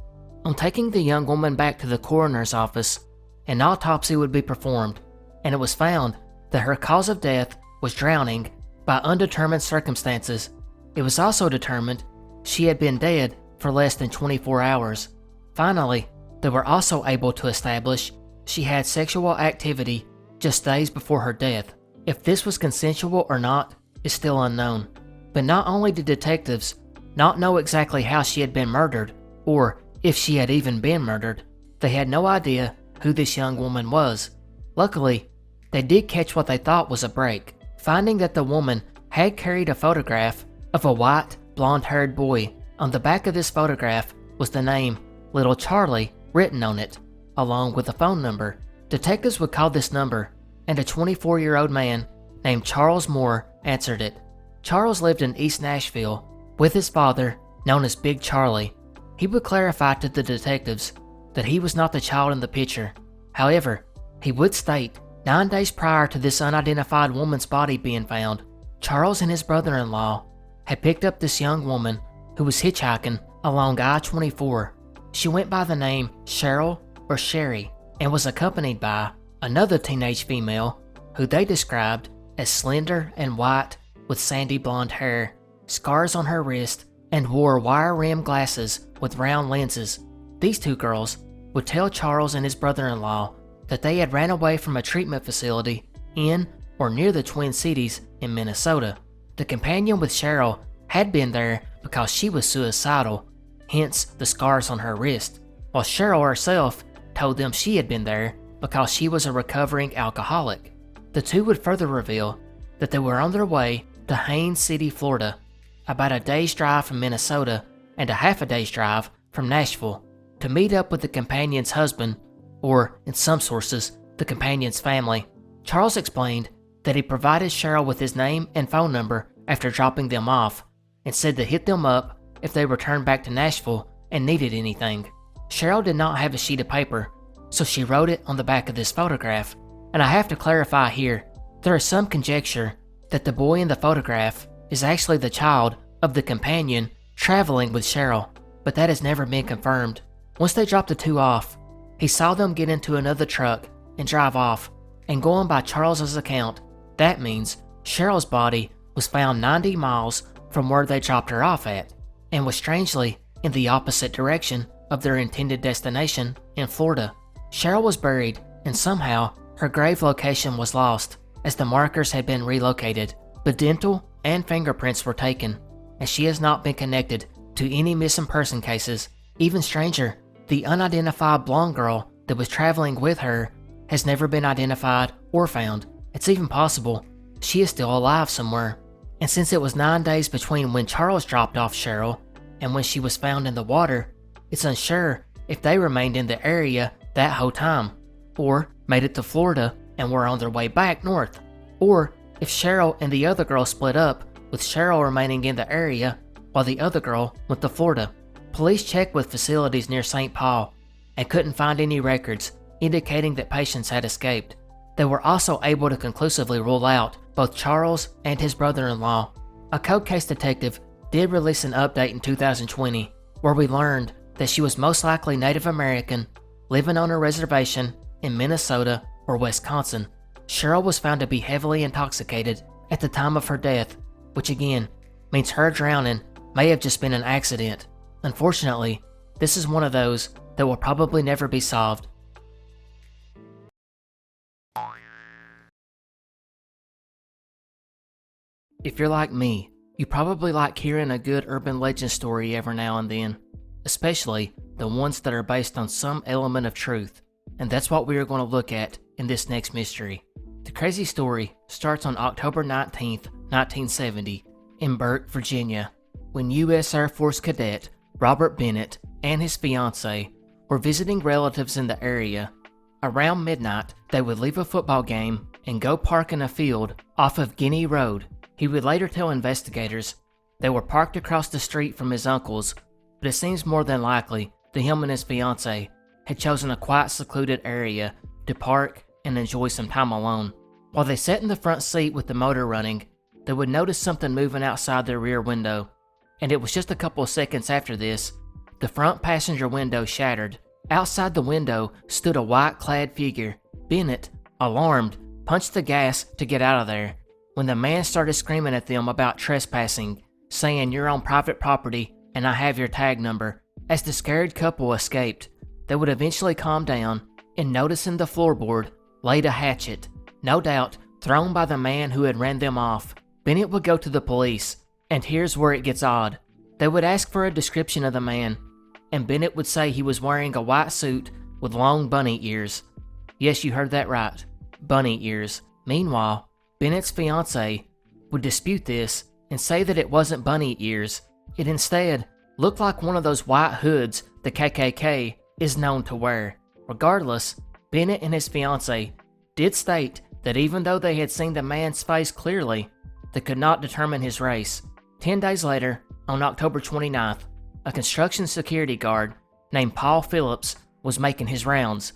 On taking the young woman back to the coroner's office, an autopsy would be performed, and it was found that her cause of death was drowning by undetermined circumstances. It was also determined she had been dead for less than 24 hours. Finally, they were also able to establish she had sexual activity just days before her death. If this was consensual or not is still unknown. But not only did detectives not know exactly how she had been murdered, or if she had even been murdered, they had no idea who this young woman was. Luckily, they did catch what they thought was a break, finding that the woman had carried a photograph of a white, blonde-haired boy. On the back of this photograph was the name Little Charlie written on it, along with a phone number. Detectives would call this number, and a 24-year-old man named Charles Moore answered it. Charles lived in East Nashville with his father, known as Big Charlie. He would clarify to the detectives that he was not the child in the picture. However, he would state 9 days prior to this unidentified woman's body being found, Charles and his brother-in-law had picked up this young woman who was hitchhiking along I-24. She went by the name Cheryl or Sherry and was accompanied by another teenage female who they described as slender and white with sandy blonde hair, scars on her wrist, and wore wire-rimmed glasses with round lenses. These two girls would tell Charles and his brother-in-law that they had ran away from a treatment facility in or near the Twin Cities in Minnesota. The companion with Cheryl had been there because she was suicidal, hence the scars on her wrist, while Cheryl herself told them she had been there because she was a recovering alcoholic. The two would further reveal that they were on their way to Haines City, Florida, about a day's drive from Minnesota and a half a day's drive from Nashville, to meet up with the companion's husband, or in some sources, the companion's family. Charles explained that he provided Cheryl with his name and phone number after dropping them off, and said to hit them up if they returned back to Nashville and needed anything. Cheryl did not have a sheet of paper, so she wrote it on the back of this photograph. And I have to clarify here, there is some conjecture that the boy in the photograph is actually the child of the companion traveling with Cheryl, but that has never been confirmed. Once they dropped the two off, he saw them get into another truck and drive off, and going by Charles's account, that means Cheryl's body was found 90 miles from where they dropped her off at, and was strangely in the opposite direction of their intended destination in Florida. Cheryl was buried, and somehow her grave location was lost, as the markers had been relocated, but dental and fingerprints were taken, and she has not been connected to any missing person cases. Even stranger, the unidentified blonde girl that was traveling with her has never been identified or found. It's even possible she is still alive somewhere. And since it was 9 days between when Charles dropped off Cheryl and when she was found in the water, it's unsure if they remained in the area that whole time, or made it to Florida and were on their way back north, or if Cheryl and the other girl split up, with Cheryl remaining in the area while the other girl went to Florida. Police checked with facilities near St. Paul and couldn't find any records indicating that patients had escaped. They were also able to conclusively rule out both Charles and his brother-in-law. A cold case detective did release an update in 2020 where we learned that she was most likely Native American, living on a reservation in Minnesota or Wisconsin. Cheryl was found to be heavily intoxicated at the time of her death, which again means her drowning may have just been an accident. Unfortunately, this is one of those that will probably never be solved. If you're like me, you probably like hearing a good urban legend story every now and then, especially the ones that are based on some element of truth, and that's what we are going to look at in this next mystery. The crazy story starts on October 19th, 1970, in Burke, Virginia, when U.S. Air Force cadet Robert Bennett and his fiancée were visiting relatives in the area. Around midnight, they would leave a football game and go park in a field off of Guinea Road. He would later tell investigators they were parked across the street from his uncle's, but it seems more than likely that him and his fiancée had chosen a quiet, secluded area to park and enjoy some time alone. While they sat in the front seat with the motor running, they would notice something moving outside their rear window, and it was just a couple of seconds after this, the front passenger window shattered. Outside the window stood a white-clad figure. Bennett, alarmed, punched the gas to get out of there, when the man started screaming at them about trespassing, saying, "You're on private property and I have your tag number." As the scared couple escaped, they would eventually calm down and, noticing the floorboard, laid a hatchet. no doubt thrown by the man who had ran them off. Bennett would go to the police, and here's where it gets odd. They would ask for a description of the man, and Bennett would say he was wearing a white suit with long bunny ears. Yes, you heard that right, bunny ears. Meanwhile, Bennett's fiancée would dispute this and say that it wasn't bunny ears. It instead looked like one of those white hoods the KKK is known to wear. Regardless, Bennett and his fiancée did state that even though they had seen the man's face clearly, they could not determine his race. 10 days later, on October 29th, a construction security guard named Paul Phillips was making his rounds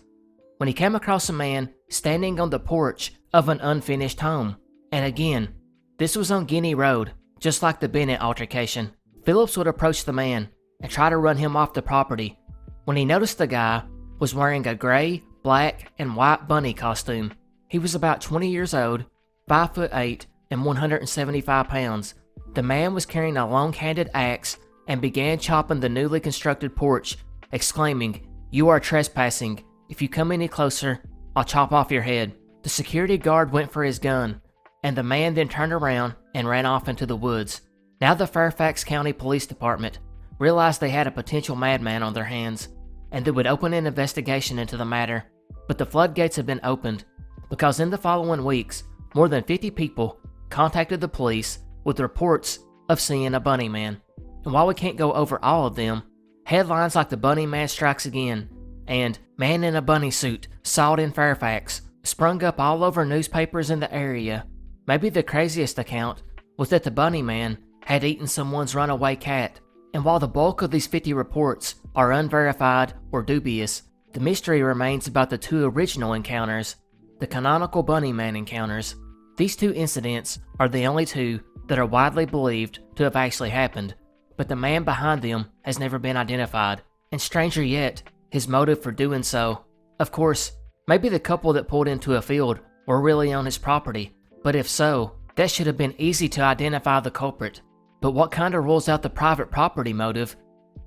when he came across a man standing on the porch of an unfinished home. And again, this was on Guinea Road, just like the Bennett altercation. Phillips would approach the man and try to run him off the property when he noticed the guy was wearing a gray, black, and white bunny costume. He was about 20 years old, 5'8", and 175 pounds. The man was carrying a long-handled axe and began chopping the newly constructed porch, exclaiming, "You are trespassing. If you come any closer, I'll chop off your head." The security guard went for his gun, and the man then turned around and ran off into the woods. Now the Fairfax County Police Department realized they had a potential madman on their hands, and they would open an investigation into the matter. But the floodgates had been opened, because in the following weeks, more than 50 people contacted the police with reports of seeing a bunny man. And while we can't go over all of them, headlines like "The Bunny Man Strikes Again" and "Man in a Bunny Suit Sought in Fairfax" sprung up all over newspapers in the area. Maybe the craziest account was that the bunny man had eaten someone's runaway cat. And while the bulk of these 50 reports are unverified or dubious, the mystery remains about the two original encounters, the canonical bunny man encounters. These two incidents are the only two that are widely believed to have actually happened, but the man behind them has never been identified, and stranger yet, his motive for doing so. Of course, maybe the couple that pulled into a field were really on his property, but if so, that should have been easy to identify the culprit. But what kind of rules out the private property motive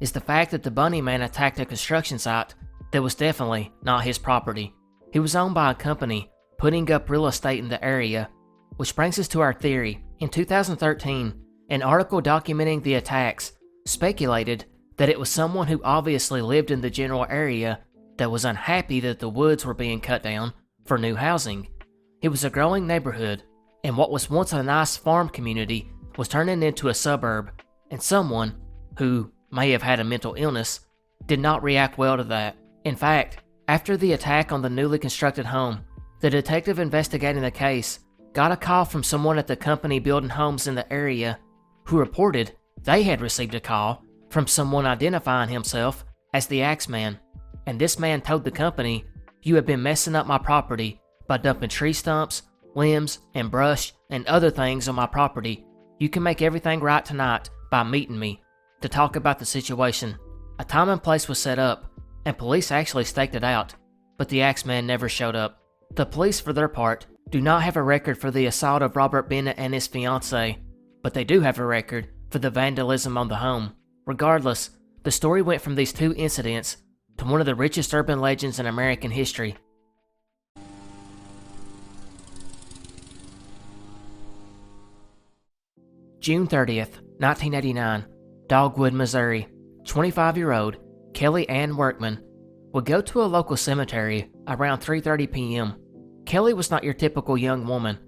is the fact that the bunny man attacked a construction site that was definitely not his property. He was owned by a company putting up real estate in the area, which brings us to our theory. In 2013, an article documenting the attacks speculated that it was someone who obviously lived in the general area that was unhappy that the woods were being cut down for new housing. It was a growing neighborhood, and what was once a nice farm community was turning into a suburb, and someone, who may have had a mental illness, did not react well to that. In fact, after the attack on the newly constructed home, the detective investigating the case got a call from someone at the company building homes in the area who reported they had received a call from someone identifying himself as the Axeman, and this man told the company, "You have been messing up my property by dumping tree stumps, limbs, and brush and other things on my property. You can make everything right tonight by meeting me to talk about the situation." A time and place was set up, and police actually staked it out, but the Axeman never showed up. The police, for their part, do not have a record for the assault of Robert Bennett and his fiancée, but they do have a record for the vandalism on the home. Regardless, the story went from these two incidents to one of the richest urban legends in American history. June 30th, 1989, Dogwood, Missouri. 25-year-old Kelle Ann Workman would go to a local cemetery around 3:30 p.m. Kelle was not your typical young woman.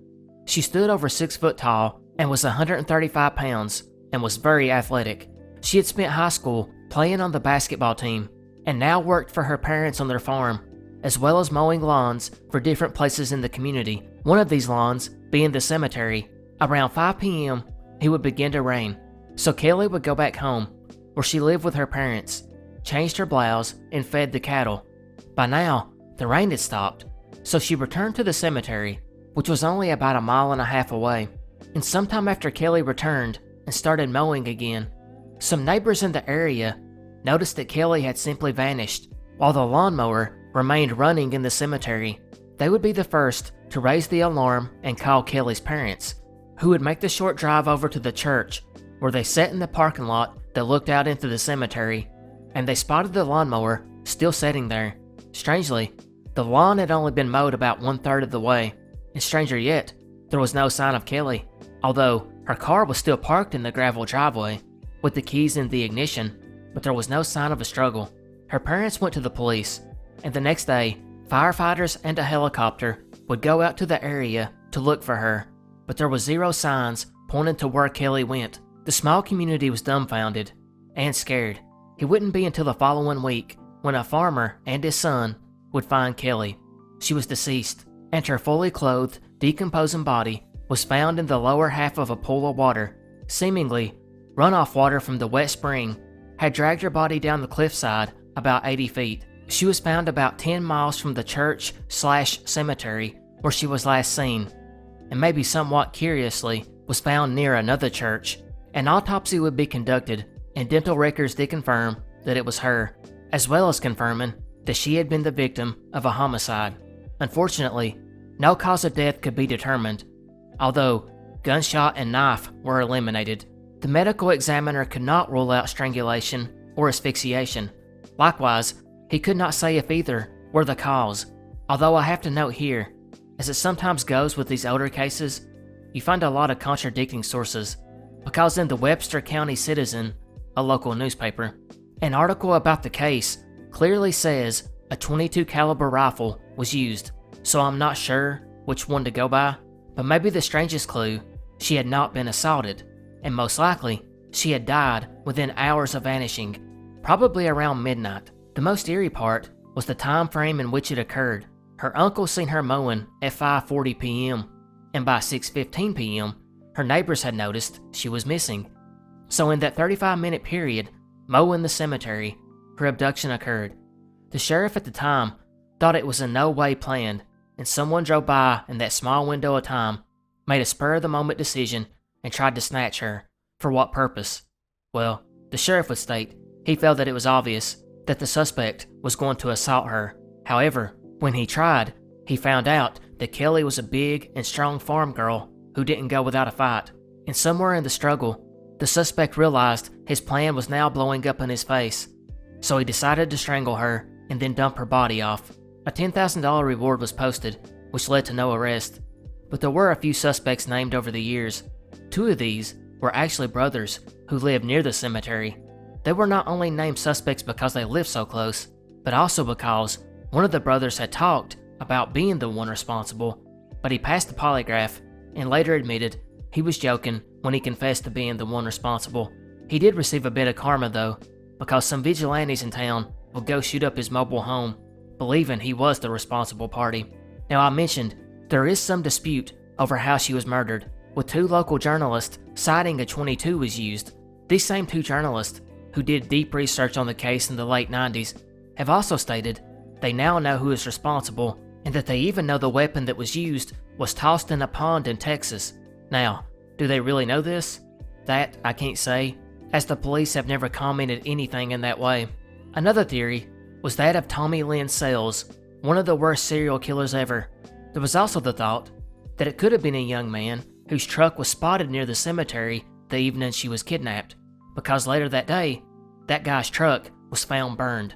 She stood over 6 foot tall and was 135 pounds and was very athletic. She had spent high school playing on the basketball team and now worked for her parents on their farm, as well as mowing lawns for different places in the community. One of these lawns being the cemetery. Around 5 p.m., it would begin to rain, so Kelle would go back home, where she lived with her parents, changed her blouse, and fed the cattle. By now, the rain had stopped, so she returned to the cemetery, which was only about 1.5 miles away. And sometime after Kelle returned and started mowing again, some neighbors in the area noticed that Kelle had simply vanished, while the lawnmower remained running in the cemetery. They would be the first to raise the alarm and call Kelle's parents, who would make the short drive over to the church, where they sat in the parking lot that looked out into the cemetery, and they spotted the lawnmower still sitting there. Strangely, the lawn had only been mowed about 1/3 of the way, And stranger yet, there was no sign of Kelle, although her car was still parked in the gravel driveway with the keys in the ignition, but there was no sign of a struggle. Her parents went to the police, and the next day, firefighters and a helicopter would go out to the area to look for her, but there was zero signs pointing to where Kelle went. The small community was dumbfounded and scared. It wouldn't be until the following week when a farmer and his son would find Kelle. She was deceased, and her fully clothed, decomposing body was found in the lower half of a pool of water. Seemingly, runoff water from the wet spring had dragged her body down the cliffside about 80 feet. She was found about 10 miles from the church/cemetery where she was last seen, and maybe somewhat curiously was found near another church. An autopsy would be conducted, and dental records did confirm that it was her, as well as confirming that she had been the victim of a homicide. Unfortunately, no cause of death could be determined, although gunshot and knife were eliminated. The medical examiner could not rule out strangulation or asphyxiation. Likewise, he could not say if either were the cause, although I have to note here, as it sometimes goes with these older cases, you find a lot of contradicting sources, because in the Webster County Citizen, a local newspaper, an article about the case clearly says a .22 caliber rifle was used, so I'm not sure which one to go by, but maybe the strangest clue, she had not been assaulted, and most likely, she had died within hours of vanishing, probably around midnight. The most eerie part was the time frame in which it occurred. Her uncle seen her mowing at 5:40 p.m., and by 6:15 p.m., her neighbors had noticed she was missing. So in that 35-minute period, mowing the cemetery, her abduction occurred. The sheriff at the time thought it was in no way planned, and someone drove by in that small window of time, made a spur-of-the-moment decision, and tried to snatch her. For what purpose? Well, the sheriff would state he felt that it was obvious that the suspect was going to assault her. However, when he tried, he found out that Kelle was a big and strong farm girl who didn't go without a fight. And somewhere in the struggle, the suspect realized his plan was now blowing up in his face. So he decided to strangle her and then dump her body off. A $10,000 reward was posted, which led to no arrest. But there were a few suspects named over the years. Two of these were actually brothers who lived near the cemetery. They were not only named suspects because they lived so close, but also because one of the brothers had talked about being the one responsible, but he passed the polygraph and later admitted he was joking when he confessed to being the one responsible. He did receive a bit of karma though, because some vigilantes in town would go shoot up his mobile home, believing he was the responsible party. Now I mentioned there is some dispute over how she was murdered, with two local journalists citing a .22 was used. These same two journalists, who did deep research on the case in the late 90s, have also stated they now know who is responsible, and that they even know the weapon that was used was tossed in a pond in Texas. Now, do they really know this? That I can't say, as the police have never commented anything in that way. Another theory was that of Tommy Lynn Sells, one of the worst serial killers ever. There was also the thought that it could have been a young man whose truck was spotted near the cemetery the evening she was kidnapped, because later that day, that guy's truck was found burned.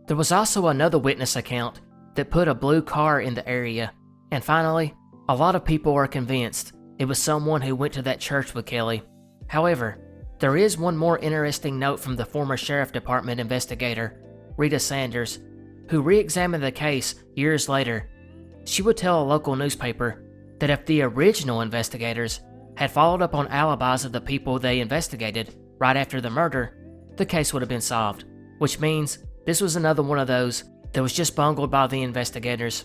There was also another witness account that put a blue car in the area, and finally, a lot of people are convinced it was someone who went to that church with Kelle. However, there is one more interesting note from the former Sheriff Department investigator, Rita Sanders, who re-examined the case years later. She would tell a local newspaper that if the original investigators had followed up on alibis of the people they investigated right after the murder, the case would have been solved, which means this was another one of those that was just bungled by the investigators.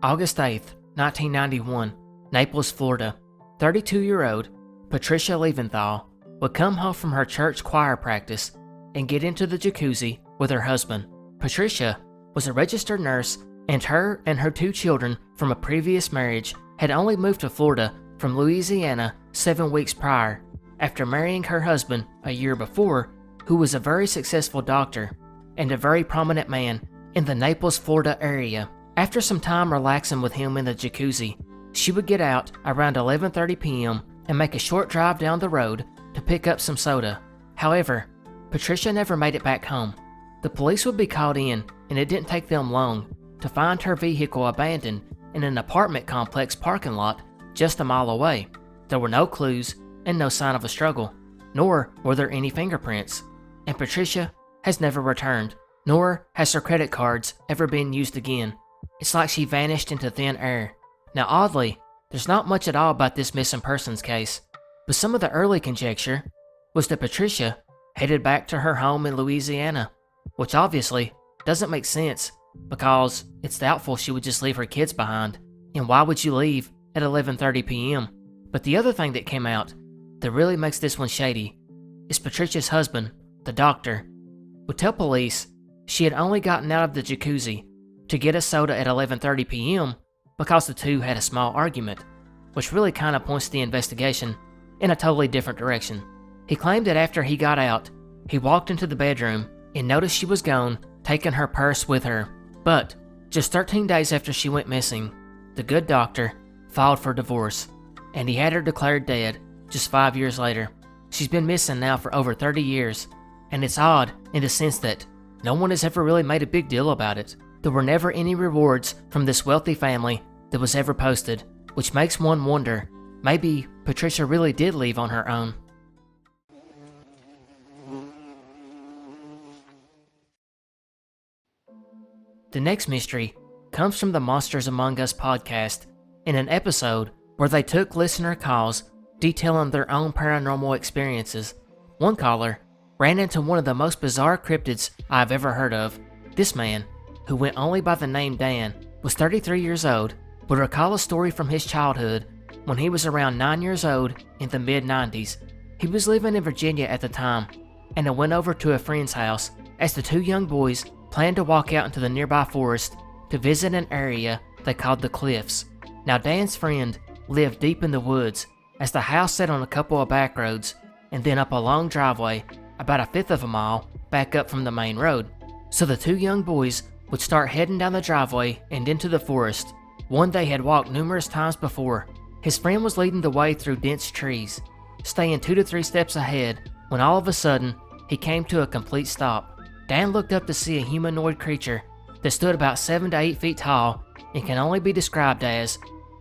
August 8th, 1991, Naples, Florida. 32-year-old Patricia Leventhal would come home from her church choir practice and get into the jacuzzi with her husband. Patricia was a registered nurse, and her 2 children from a previous marriage had only moved to Florida from Louisiana 7 weeks prior, after marrying her husband a year before, who was a very successful doctor and a very prominent man in the Naples, Florida area. After some time relaxing with him in the jacuzzi, she would get out around 11:30 p.m. and make a short drive down the road to pick up some soda. However, Patricia never made it back home. The police would be called in, and it didn't take them long to find her vehicle abandoned in an apartment complex parking lot just a mile away. There were no clues and no sign of a struggle, nor were there any fingerprints. And Patricia has never returned, nor has her credit cards ever been used again. It's like she vanished into thin air. Now oddly, there's not much at all about this missing persons case, but some of the early conjecture was that Patricia headed back to her home in Louisiana, which obviously doesn't make sense because it's doubtful she would just leave her kids behind. And why would you leave at 11:30 p.m.? But the other thing that came out that really makes this one shady is Patricia's husband, the doctor, would tell police she had only gotten out of the jacuzzi to get a soda at 11:30 p.m. because the two had a small argument, which really kind of points the investigation in a totally different direction. He claimed that after he got out, he walked into the bedroom and noticed she was gone, taking her purse with her. But just 13 days after she went missing, the good doctor filed for divorce, and he had her declared dead just 5 years later. She's been missing now for over 30 years, and it's odd in the sense that no one has ever really made a big deal about it. There were never any rewards from this wealthy family that was ever posted, which makes one wonder, maybe Patricia really did leave on her own. The next mystery comes from the Monsters Among Us podcast in an episode where they took listener calls detailing their own paranormal experiences. One caller ran into one of the most bizarre cryptids I've ever heard of. This man, who went only by the name Dan, was 33 years old, would recall a story from his childhood when he was around 9 years old in the mid-90s. He was living in Virginia at the time, and I went over to a friend's house as the two young boys planned to walk out into the nearby forest to visit an area they called the Cliffs. Now Dan's friend lived deep in the woods, as the house sat on a couple of back roads and then up a long driveway about 1/5 of a mile back up from the main road. So the two young boys would start heading down the driveway and into the forest, one they had walked numerous times before. His friend was leading the way through dense trees, staying 2 to 3 steps ahead when all of a sudden he came to a complete stop. Dan looked up to see a humanoid creature that stood about 7 to 8 feet tall and can only be described as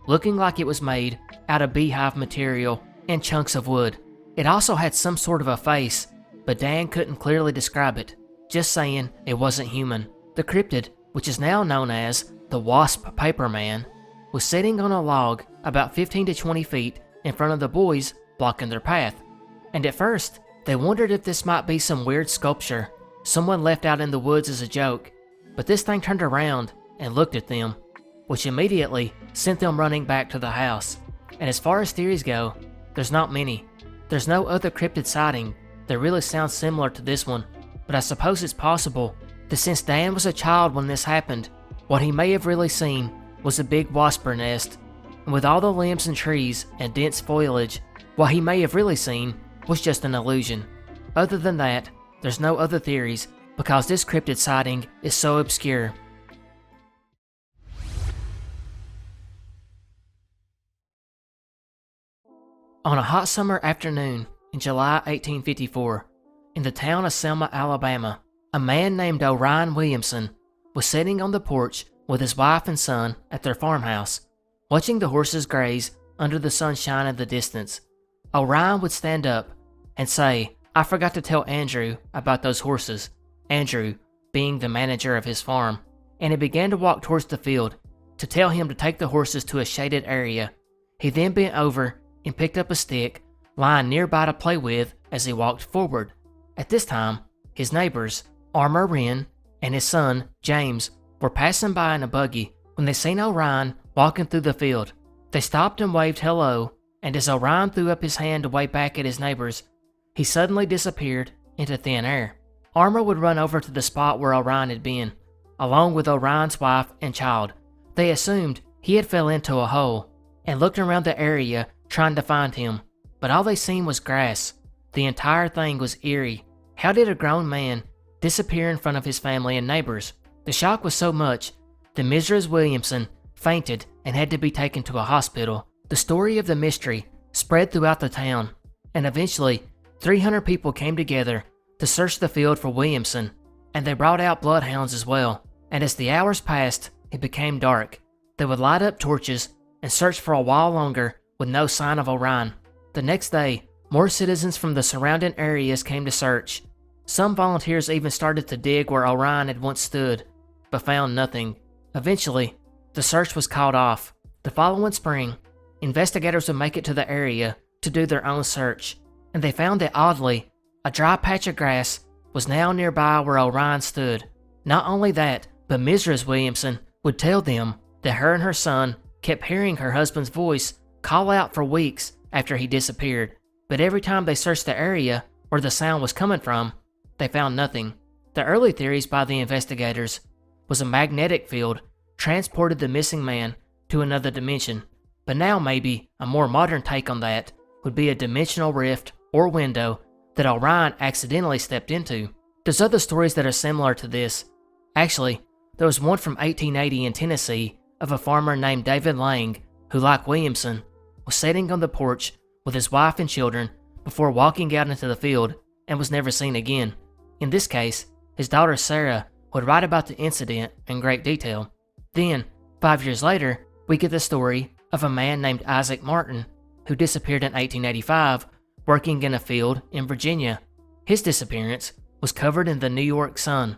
looking like it was made out of beehive material and chunks of wood. It also had some sort of a face, but Dan couldn't clearly describe it, just saying it wasn't human. The cryptid, which is now known as the Wasp Paperman, was sitting on a log about 15 to 20 feet in front of the boys, blocking their path. And at first, they wondered if this might be some weird sculpture someone left out in the woods as a joke, but this thing turned around and looked at them, which immediately sent them running back to the house. And as far as theories go, there's not many. There's no other cryptid sighting that really sounds similar to this one, but I suppose it's possible that since Dan was a child when this happened, what he may have really seen was a big wasper nest, and with all the limbs and trees and dense foliage, what he may have really seen was just an illusion. Other than that, there's no other theories because this cryptid sighting is so obscure. On a hot summer afternoon in July 1854, in the town of Selma, Alabama, a man named Orion Williamson was sitting on the porch with his wife and son at their farmhouse, watching the horses graze under the sunshine in the distance. Orion would stand up and say, "I forgot to tell Andrew about those horses," Andrew being the manager of his farm, and he began to walk towards the field to tell him to take the horses to a shaded area. He then bent over and picked up a stick lying nearby to play with as he walked forward. At this time, his neighbors, Armour Wren and his son, James, were passing by in a buggy when they seen Orion walking through the field. They stopped and waved hello, and as Orion threw up his hand to wave back at his neighbors, he suddenly disappeared into thin air. Armour would run over to the spot where Orion had been, along with Orion's wife and child. They assumed he had fell into a hole, and looked around the area trying to find him, but all they seen was grass. The entire thing was eerie. How did a grown man disappear in front of his family and neighbors? The shock was so much that Mrs. Williamson fainted and had to be taken to a hospital. The story of the mystery spread throughout the town, and eventually 300 people came together to search the field for Williamson. and they brought out bloodhounds as well, and as the hours passed, it became dark. They would light up torches and search for a while longer with no sign of Orion. The next day, more citizens from the surrounding areas came to search. Some volunteers even started to dig where Orion had once stood, but found nothing. Eventually, the search was called off. The following spring, investigators would make it to the area to do their own search, and they found that oddly, a dry patch of grass was now nearby where Orion stood. Not only that, but Mrs. Williamson would tell them that her and her son kept hearing her husband's voice call out for weeks after he disappeared, but every time they searched the area where the sound was coming from, they found nothing. The early theories by the investigators was a magnetic field transported the missing man to another dimension, but now maybe a more modern take on that would be a dimensional rift or window that Orion accidentally stepped into. There's other stories that are similar to this. Actually, there was one from 1880 in Tennessee of a farmer named David Lang who, like Williamson, was sitting on the porch with his wife and children before walking out into the field and was never seen again. In this case, his daughter Sarah would write about the incident in great detail. Then, 5 years later, we get the story of a man named Isaac Martin who disappeared in 1885 working in a field in Virginia. His disappearance was covered in the New York Sun,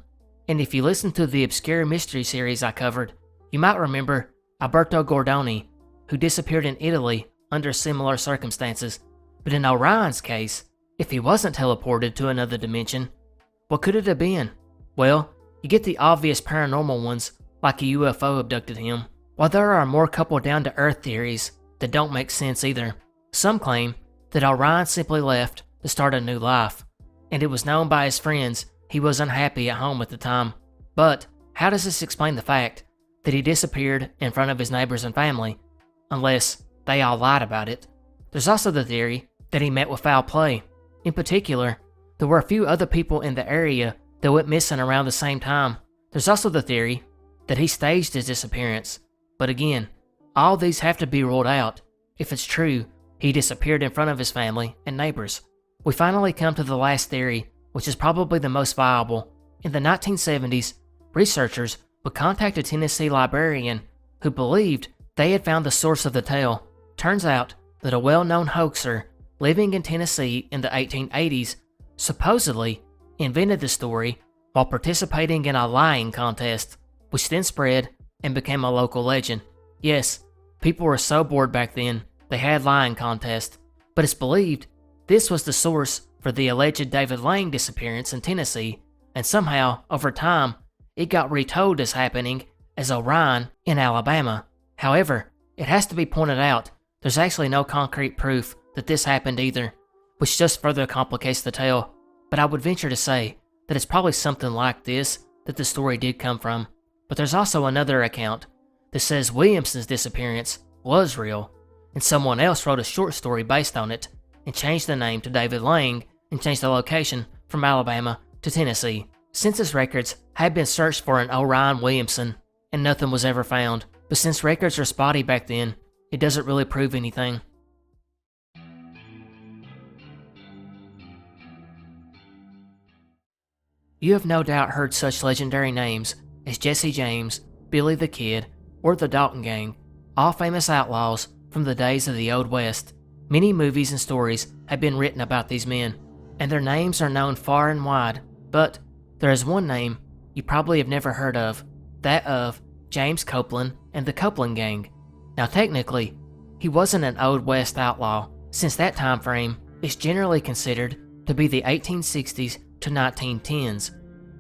and if you listen to the obscure mystery series I covered, you might remember Alberto Gordoni, who disappeared in Italy under similar circumstances. But in Orion's case, if he wasn't teleported to another dimension, what could it have been? Well, you get the obvious paranormal ones, like a UFO abducted him, while there are more couple down-to-earth theories that don't make sense either. Some claim that Orion simply left to start a new life, and it was known by his friends he was unhappy at home at the time. But how does this explain the fact that he disappeared in front of his neighbors and family, unless they all lied about it? There's also the theory that he met with foul play. In particular, there were a few other people in the area that went missing around the same time. There's also the theory that he staged his disappearance, but again, all these have to be ruled out. If it's true, he disappeared in front of his family and neighbors. We finally come to the last theory, which is probably the most viable. In the 1970s, researchers would contact a Tennessee librarian who believed they had found the source of the tale. Turns out that a well-known hoaxer living in Tennessee in the 1880s supposedly invented the story while participating in a lying contest, which then spread and became a local legend. Yes, people were so bored back then, they had lying contests, but it's believed this was the source for the alleged David Lang disappearance in Tennessee, and somehow, over time, it got retold as happening as Orion in Alabama. However, it has to be pointed out, there's actually no concrete proof that this happened either, which just further complicates the tale, but I would venture to say that it's probably something like this that the story did come from. But there's also another account that says Williamson's disappearance was real, and someone else wrote a short story based on it, and changed the name to David Lang, and changed the location from Alabama to Tennessee. Census records had been searched for an Orion Williamson, and nothing was ever found, but since records are spotty back then, it doesn't really prove anything. You have no doubt heard such legendary names as Jesse James, Billy the Kid, or the Dalton Gang, all famous outlaws from the days of the Old West. Many movies and stories have been written about these men, and their names are known far and wide, but there is one name you probably have never heard of, that of James Copeland and the Copeland Gang. Now technically, he wasn't an Old West outlaw, since that time frame is generally considered to be the 1860s to 1910s.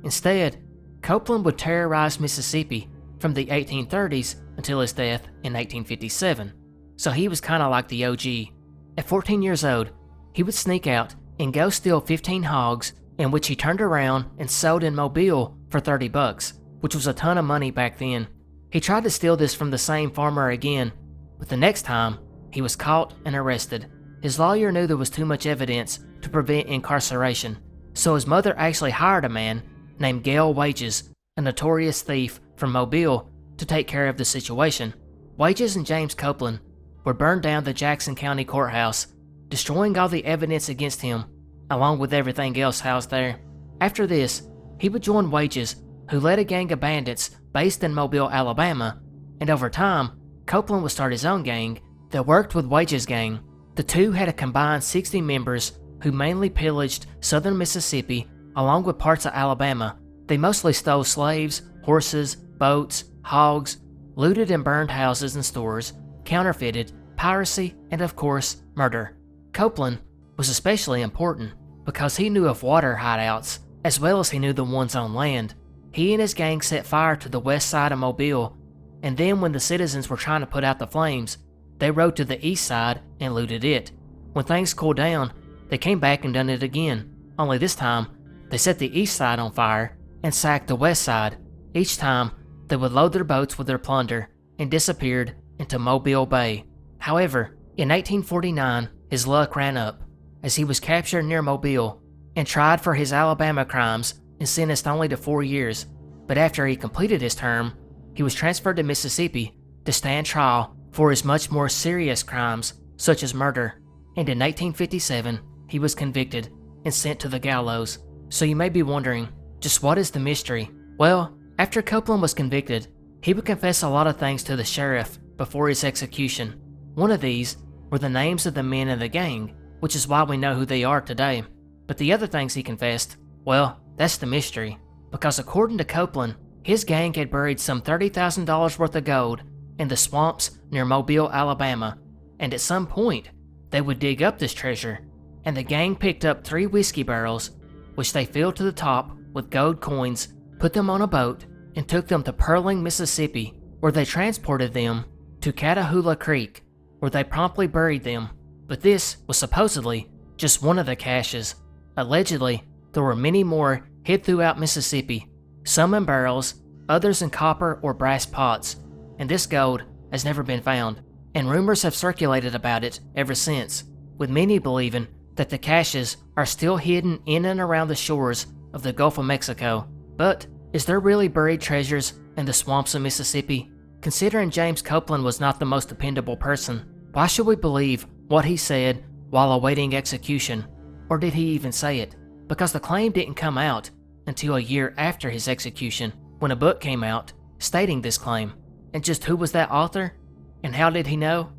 Instead, Copeland would terrorize Mississippi from the 1830s until his death in 1857, so he was kinda like the OG. At 14 years old, he would sneak out and go steal 15 hogs, in which he turned around and sold in Mobile for $30, which was a ton of money back then. He tried to steal this from the same farmer again, but the next time, he was caught and arrested. His lawyer knew there was too much evidence to prevent incarceration, so his mother actually hired a man named Gale Wages, a notorious thief from Mobile, to take care of the situation. Wages and James Copeland would burn down the Jackson County Courthouse, destroying all the evidence against him, along with everything else housed there. After this, He would join Wages, who led a gang of bandits based in Mobile, Alabama, and over time, Copeland would start his own gang that worked with Wages' gang. The two had a combined 60 members who mainly pillaged southern Mississippi along with parts of Alabama. They mostly stole slaves, horses, boats, hogs, looted and burned houses and stores, counterfeited, piracy, and of course, murder. Copeland was especially important because he knew of water hideouts as well as he knew the ones on land. He and his gang set fire to the west side of Mobile, and then when the citizens were trying to put out the flames, they rode to the east side and looted it. When things cooled down, they came back and done it again, only this time, they set the east side on fire and sacked the west side. Each time, they would load their boats with their plunder and disappeared into Mobile Bay. However, in 1849, his luck ran up as he was captured near Mobile and tried for his Alabama crimes and sentenced only to 4 years. But after he completed his term, he was transferred to Mississippi to stand trial for his much more serious crimes, such as murder. And in 1857, he was convicted and sent to the gallows. So you may be wondering, just what is the mystery? Well, after Copeland was convicted, he would confess a lot of things to the sheriff before his execution. One of these were the names of the men in the gang, which is why we know who they are today. But the other things he confessed, well, that's the mystery. Because according to Copeland, his gang had buried some $30,000 worth of gold in the swamps near Mobile, Alabama, and at some point, they would dig up this treasure, and the gang picked up 3 whiskey barrels, which they filled to the top with gold coins, put them on a boat, and took them to Pearling, Mississippi, where they transported them to Catahoula Creek, where they promptly buried them. But this was supposedly just one of the caches. Allegedly, there were many more hid throughout Mississippi, some in barrels, others in copper or brass pots, and this gold has never been found, and rumors have circulated about it ever since, with many believing that the caches are still hidden in and around the shores of the Gulf of Mexico. But is there really buried treasures in the swamps of Mississippi? Considering James Copeland was not the most dependable person, why should we believe what he said while awaiting execution? Or did he even say it? Because the claim didn't come out until a year after his execution, when a book came out stating this claim. And just who was that author? And how did he know?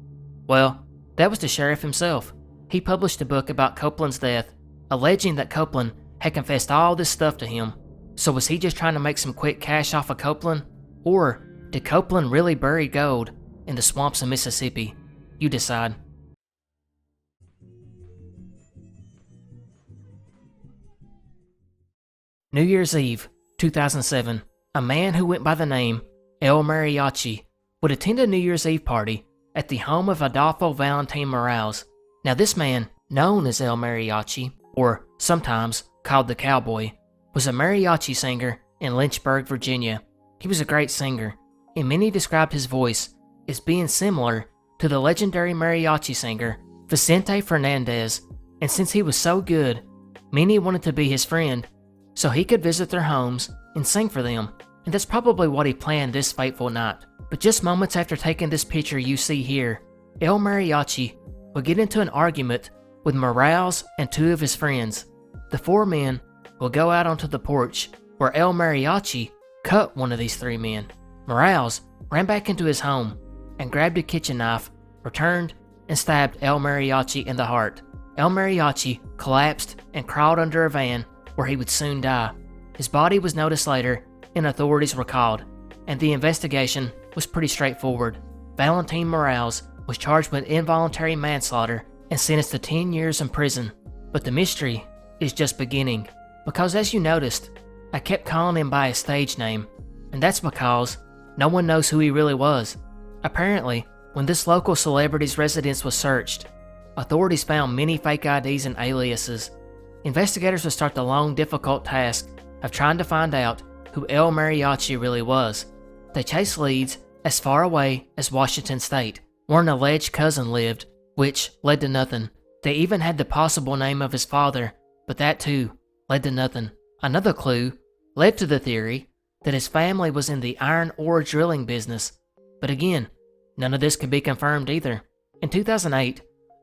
Well, that was the sheriff himself. He published a book about Copeland's death, alleging that Copeland had confessed all this stuff to him. So was he just trying to make some quick cash off of Copeland? Or did Copeland really bury gold in the swamps of Mississippi? You decide. New Year's Eve, 2007, a man who went by the name El Mariachi would attend a New Year's Eve party at the home of Adolfo Valentin Morales. Now this man, known as El Mariachi, or sometimes called the Cowboy, was a mariachi singer in Lynchburg, Virginia. He was a great singer, and many described his voice as being similar to the legendary mariachi singer Vicente Fernandez, and since he was so good, many wanted to be his friend so he could visit their homes and sing for them, and that's probably what he planned this fateful night. But just moments after taking this picture you see here, El Mariachi would get into an argument with Morales and 2 of his friends. The 4 men will go out onto the porch where El Mariachi cut one of these 3 men. Morales ran back into his home and grabbed a kitchen knife, returned, and stabbed El Mariachi in the heart. El Mariachi collapsed and crawled under a van where he would soon die. His body was noticed later and authorities were called, and the investigation was pretty straightforward. Valentin Morales was charged with involuntary manslaughter and sentenced to 10 years in prison. But the mystery is just beginning, because as you noticed, I kept calling him by his stage name, and that's because no one knows who he really was. Apparently, when this local celebrity's residence was searched, authorities found many fake IDs and aliases. Investigators would start the long, difficult task of trying to find out who El Mariachi really was. They chased leads as far away as Washington State, where an alleged cousin lived, which led to nothing. They even had the possible name of his father, but that too led to nothing. Another clue led to the theory that his family was in the iron ore drilling business, but again, none of this could be confirmed either. In 2008,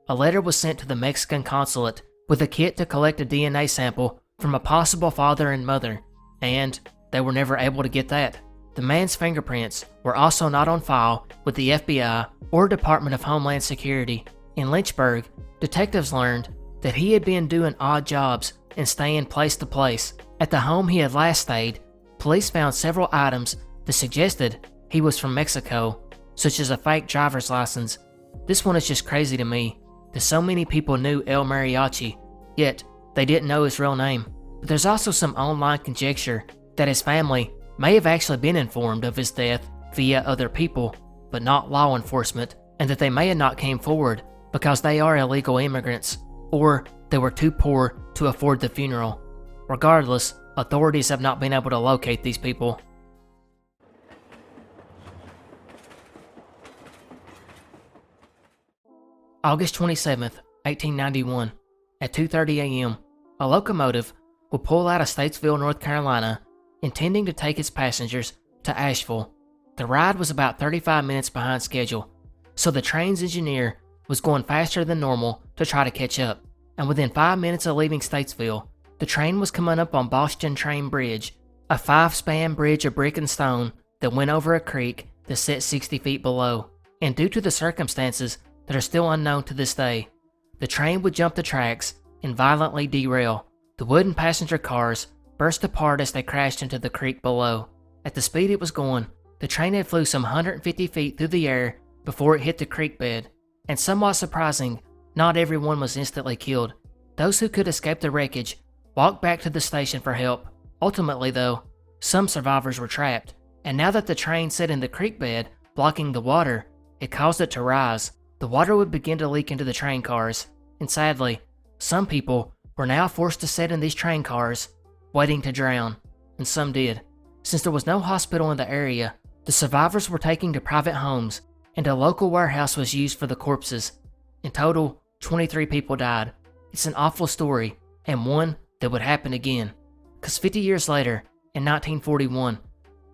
a letter was sent to the Mexican consulate with a kit to collect a DNA sample from a possible father and mother, and they were never able to get that. The man's fingerprints were also not on file with the FBI or Department of Homeland Security. In Lynchburg, detectives learned that he had been doing odd jobs and staying place to place. At the home he had last stayed, police found several items that suggested he was from Mexico, such as a fake driver's license. This one is just crazy to me, that so many people knew El Mariachi, yet they didn't know his real name. But there's also some online conjecture that his family may have actually been informed of his death via other people, but not law enforcement, and that they may have not came forward because they are illegal immigrants, or they were too poor to afford the funeral. Regardless, authorities have not been able to locate these people. August 27th, 1891, at 2:30 a.m., a locomotive will pull out of Statesville, North Carolina, intending to take its passengers to Asheville. The ride was about 35 minutes behind schedule, so the train's engineer was going faster than normal to try to catch up, and within 5 minutes of leaving Statesville, the train was coming up on Bostian Train Bridge, a 5-span bridge of brick and stone that went over a creek that sat 60 feet below, and due to the circumstances that are still unknown to this day, the train would jump the tracks and violently derail. The wooden passenger cars burst apart as they crashed into the creek below. At the speed it was going, the train had flew some 150 feet through the air before it hit the creek bed, and somewhat surprising, not everyone was instantly killed. Those who could escape the wreckage walked back to the station for help. Ultimately though, some survivors were trapped, and now that the train sat in the creek bed, blocking the water, it caused it to rise. The water would begin to leak into the train cars, and sadly, some people were now forced to sit in these train cars, waiting to drown, and some did. Since there was no hospital in the area, the survivors were taken to private homes, and a local warehouse was used for the corpses. In total, 23 people died. It's an awful story, and one that would happen again. Cause 50 years later, in 1941,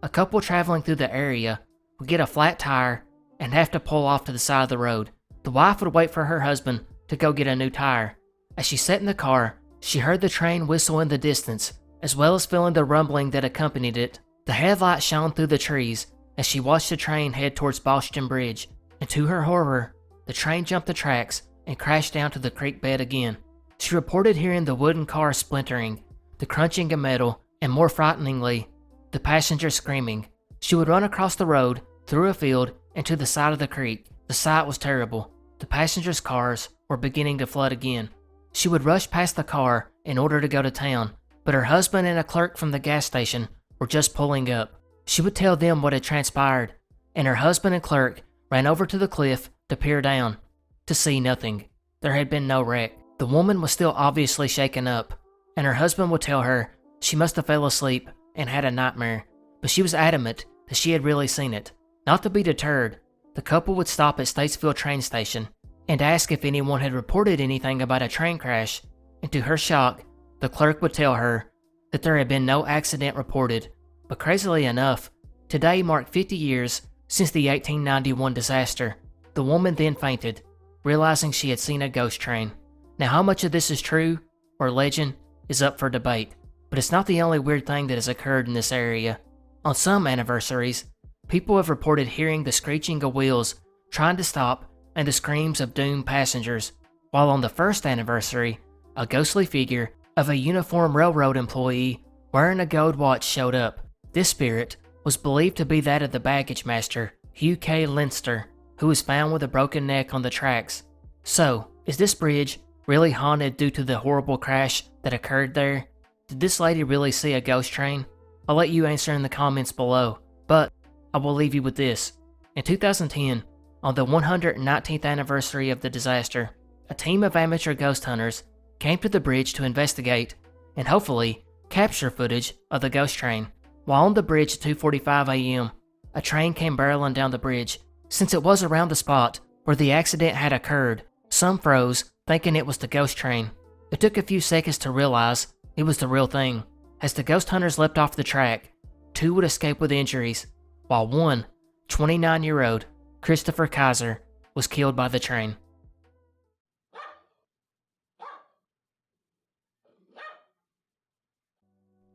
a couple traveling through the area would get a flat tire and have to pull off to the side of the road. The wife would wait for her husband to go get a new tire. As she sat in the car, she heard the train whistle in the distance, as well as feeling the rumbling that accompanied it. The headlights shone through the trees as she watched the train head towards Bostian Bridge, and to her horror, the train jumped the tracks and crashed down to the creek bed again. She reported hearing the wooden car splintering, the crunching of metal, and more frighteningly, the passengers screaming. She would run across the road, through a field, and to the side of the creek. The sight was terrible. The passengers' cars were beginning to flood again. She would rush past the car in order to go to town, but her husband and a clerk from the gas station were just pulling up. She would tell them what had transpired, and her husband and clerk ran over to the cliff to peer down, to see nothing. There had been no wreck. The woman was still obviously shaken up, and her husband would tell her she must have fell asleep and had a nightmare, but she was adamant that she had really seen it. Not to be deterred, the couple would stop at Statesville train station and ask if anyone had reported anything about a train crash, and to her shock, the clerk would tell her that there had been no accident reported. But crazily enough, today marked 50 years since the 1891 disaster. The woman then fainted, realizing she had seen a ghost train. Now how much of this is true or legend is up for debate, but it's not the only weird thing that has occurred in this area. On some anniversaries, people have reported hearing the screeching of wheels trying to stop and the screams of doomed passengers, while on the first anniversary, a ghostly figure of a uniformed railroad employee wearing a gold watch showed up. This spirit was believed to be that of the baggage master, Hugh K. Leinster, who was found with a broken neck on the tracks. So, is this bridge really haunted due to the horrible crash that occurred there? Did this lady really see a ghost train? I'll let you answer in the comments below, but I will leave you with this. In 2010, on the 119th anniversary of the disaster, a team of amateur ghost hunters came to the bridge to investigate and hopefully capture footage of the ghost train. While on the bridge at 2:45 a.m., a train came barreling down the bridge. Since it was around the spot where the accident had occurred, some froze, thinking it was the ghost train. It took a few seconds to realize it was the real thing. As the ghost hunters leapt off the track, 2 would escape with injuries, while one, 29-year-old Christopher Kaiser, was killed by the train.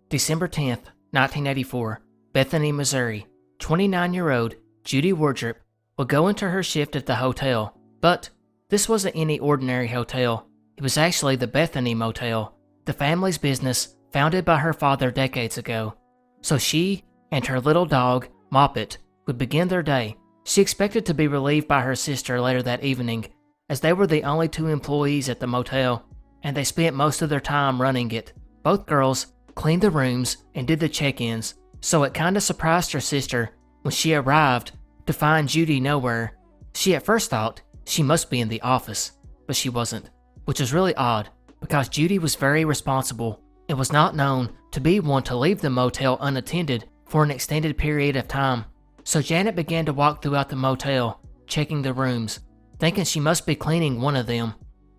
December 10th, 1984, Bethany, Missouri. 29-year-old Judy Wardrip would go into her shift at the hotel, but this wasn't any ordinary hotel. It was actually the Bethany Motel, the family's business founded by her father decades ago. So she and her little dog, Moppet, would begin their day. She expected to be relieved by her sister later that evening, as they were the only two employees at the motel, and they spent most of their time running it. Both girls cleaned the rooms and did the check-ins, so it kinda surprised her sister when she arrived to find Judy nowhere. She at first thought she must be in the office, but she wasn't, which was really odd because Judy was very responsible and was not known to be one to leave the motel unattended for an extended period of time. So Janet began to walk throughout the motel, checking the rooms, thinking she must be cleaning one of them.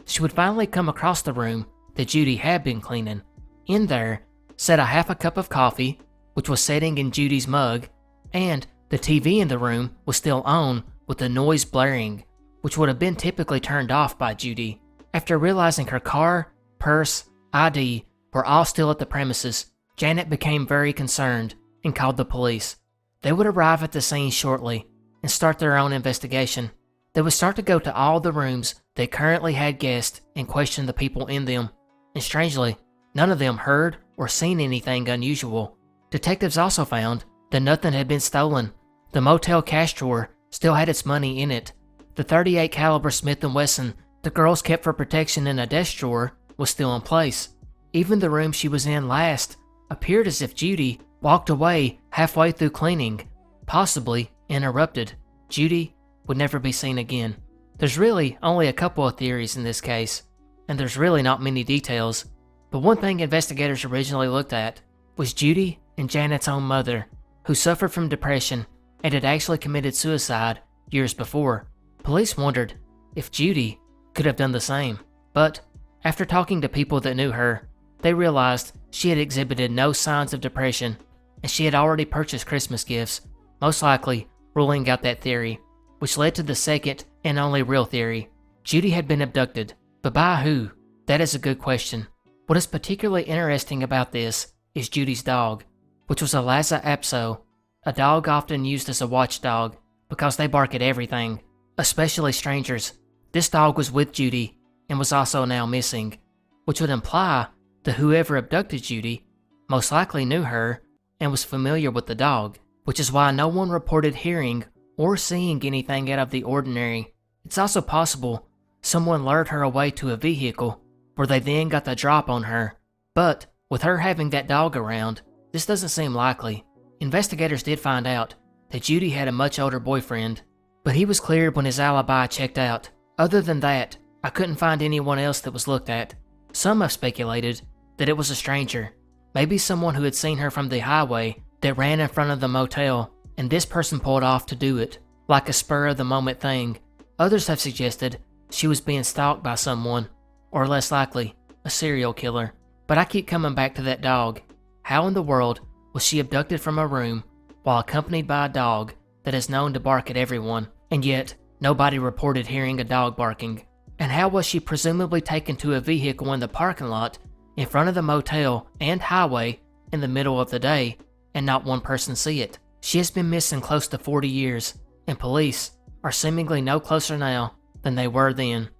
She would finally come across the room that Judy had been cleaning. In there sat a half a cup of coffee, which was setting in Judy's mug, and the TV in the room was still on with the noise blaring, which would have been typically turned off by Judy. After realizing her car, purse, ID were all still at the premises, Janet became very concerned and called the police. They would arrive at the scene shortly and start their own investigation. They would start to go to all the rooms that currently had guests and question the people in them. And strangely, none of them heard or seen anything unusual. Detectives also found that nothing had been stolen. The motel cash drawer still had its money in it. The .38 caliber Smith & Wesson the girls kept for protection in a desk drawer was still in place. Even the room she was in last appeared as if Judy walked away halfway through cleaning, possibly interrupted. Judy would never be seen again. There's really only a couple of theories in this case, and there's really not many details, but one thing investigators originally looked at was Judy and Janet's own mother, who suffered from depression and had actually committed suicide years before. Police wondered if Judy could have done the same, but after talking to people that knew her, they realized she had exhibited no signs of depression, and she had already purchased Christmas gifts, most likely ruling out that theory, which led to the second and only real theory. Judy had been abducted, but by who? That is a good question. What is particularly interesting about this is Judy's dog, which was a Lhasa Apso, a dog often used as a watchdog because they bark at everything, especially strangers. This dog was with Judy and was also now missing, which would imply that whoever abducted Judy most likely knew her and was familiar with the dog, which is why no one reported hearing or seeing anything out of the ordinary. It's also possible someone lured her away to a vehicle where they then got the drop on her, but with her having that dog around, this doesn't seem likely. Investigators did find out that Judy had a much older boyfriend, but he was cleared when his alibi checked out. Other than that, I couldn't find anyone else that was looked at. Some have speculated that it was a stranger, maybe someone who had seen her from the highway that ran in front of the motel, and this person pulled off to do it, like a spur-of-the-moment thing. Others have suggested she was being stalked by someone, or less likely, a serial killer. But I keep coming back to that dog. How in the world was she abducted from a room while accompanied by a dog that is known to bark at everyone, and yet nobody reported hearing a dog barking? And how was she presumably taken to a vehicle in the parking lot in front of the motel and highway in the middle of the day and not one person see it? She has been missing close to 40 years, and police are seemingly no closer now than they were then.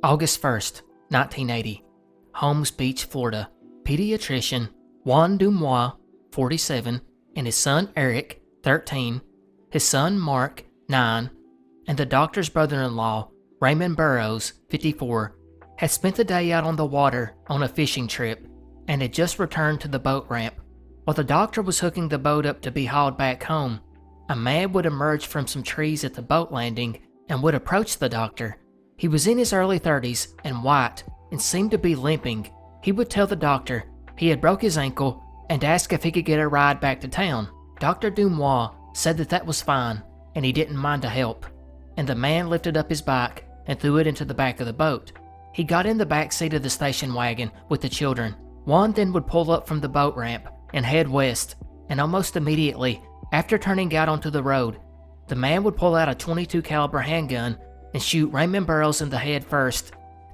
August 1st, 1980. Holmes Beach, Florida. Pediatrician Juan Dumois, 47, and his son Eric, 13, his son Mark, 9, and the doctor's brother-in-law, Raymond Burroughs, 54, had spent the day out on the water on a fishing trip and had just returned to the boat ramp. While the doctor was hooking the boat up to be hauled back home, a man would emerge from some trees at the boat landing and would approach the doctor. He was in his early 30s and white and seemed to be limping. He would tell the doctor he had broke his ankle and ask if he could get a ride back to town. Dr. Dumois said that was fine and he didn't mind to help, and the man lifted up his bike and threw it into the back of the boat. He got in the back seat of the station wagon with the children. Juan then would pull up from the boat ramp and head west, and almost immediately after turning out onto the road, the man would pull out a .22 caliber handgun and shoot Raymond Burroughs in the head first,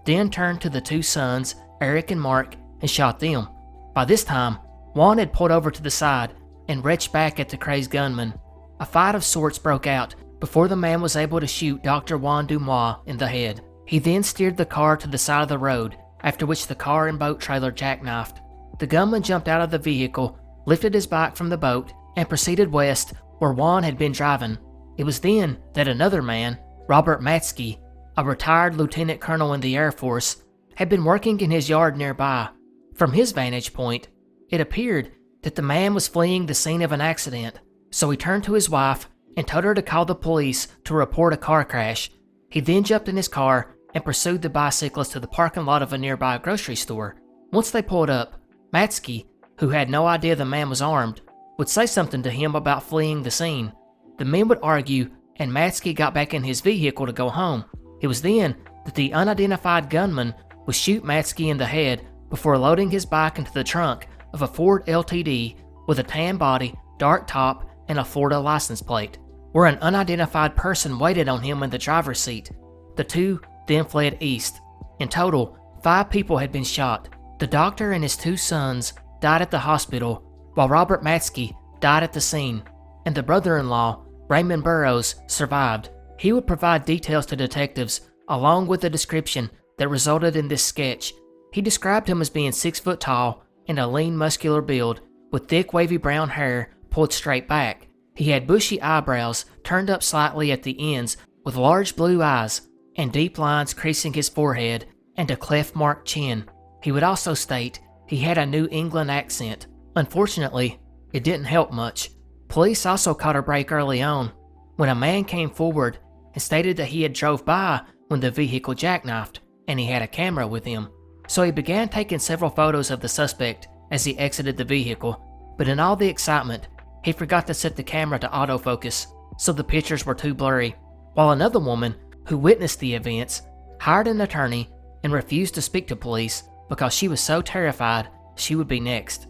then turned to the two sons, Eric and Mark, and shot them. By this time, Juan had pulled over to the side and retched back at the crazed gunman. A fight of sorts broke out before the man was able to shoot Dr. Juan Dumois in the head. He then steered the car to the side of the road, after which the car and boat trailer jackknifed. The gunman jumped out of the vehicle, lifted his bike from the boat, and proceeded west where Juan had been driving. It was then that another man, Robert Matsky, a retired lieutenant colonel in the Air Force, had been working in his yard nearby. From his vantage point, it appeared that the man was fleeing the scene of an accident, so he turned to his wife and told her to call the police to report a car crash. He then jumped in his car and pursued the bicyclist to the parking lot of a nearby grocery store. Once they pulled up, Matsky, who had no idea the man was armed, would say something to him about fleeing the scene. The men would argue, and Matsky got back in his vehicle to go home. It was then that the unidentified gunman would shoot Matsky in the head before loading his bike into the trunk of a Ford LTD with a tan body, dark top, and a Florida license plate, where an unidentified person waited on him in the driver's seat. The two then fled east. In total, 5 people had been shot. The doctor and his 2 sons died at the hospital, while Robert Matsky died at the scene, and the brother-in-law, Raymond Burroughs, survived. He would provide details to detectives, along with a description that resulted in this sketch. He described him as being 6 foot tall and a lean, muscular build, with thick, wavy brown hair pulled straight back. He had bushy eyebrows turned up slightly at the ends, with large blue eyes and deep lines creasing his forehead and a cleft-marked chin. He would also state he had a New England accent. Unfortunately, it didn't help much. Police also caught a break early on, when a man came forward and stated that he had drove by when the vehicle jackknifed, and he had a camera with him. So he began taking several photos of the suspect as he exited the vehicle, but in all the excitement, he forgot to set the camera to autofocus, so the pictures were too blurry. While another woman, who witnessed the events, hired an attorney and refused to speak to police because she was so terrified she would be next,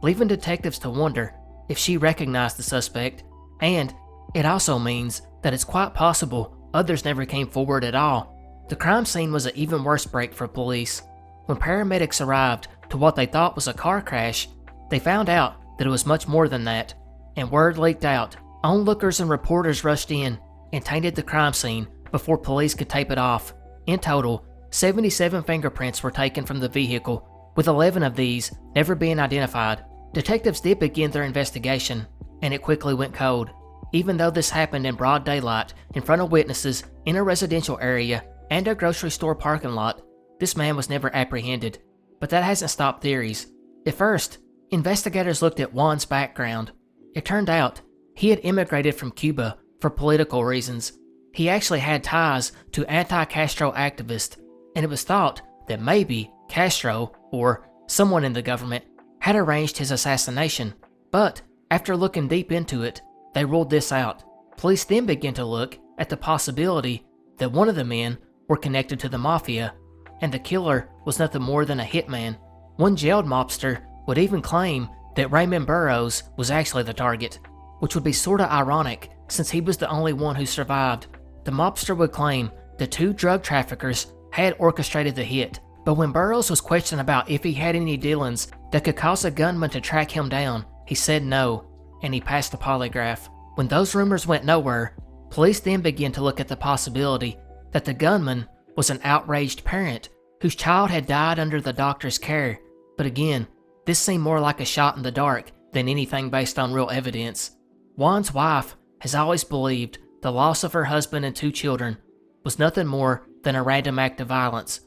leaving detectives to wonder if she recognized the suspect, and it also means that it's quite possible others never came forward at all. The crime scene was an even worse break for police. When paramedics arrived to what they thought was a car crash, they found out that it was much more than that, and word leaked out. Onlookers and reporters rushed in and tainted the crime scene before police could tape it off. In total, 77 fingerprints were taken from the vehicle, with 11 of these never being identified. Detectives did begin their investigation, and it quickly went cold. Even though this happened in broad daylight in front of witnesses in a residential area and a grocery store parking lot, this man was never apprehended. But that hasn't stopped theories. At first, investigators looked at Juan's background. It turned out he had immigrated from Cuba for political reasons. He actually had ties to anti-Castro activists, and it was thought that maybe Castro, or someone in the government, had arranged his assassination. But after looking deep into it, they ruled this out. Police then began to look at the possibility that one of the men were connected to the mafia, and the killer was nothing more than a hitman. One jailed mobster would even claim that Raymond Burroughs was actually the target, which would be sorta ironic since he was the only one who survived. The mobster would claim the 2 drug traffickers had orchestrated the hit, but when Burroughs was questioned about if he had any dealings that could cause a gunman to track him down, he said no, and he passed the polygraph. When those rumors went nowhere, police then began to look at the possibility that the gunman was an outraged parent whose child had died under the doctor's care. But again, this seemed more like a shot in the dark than anything based on real evidence. Juan's wife has always believed the loss of her husband and 2 children was nothing more than a random act of violence.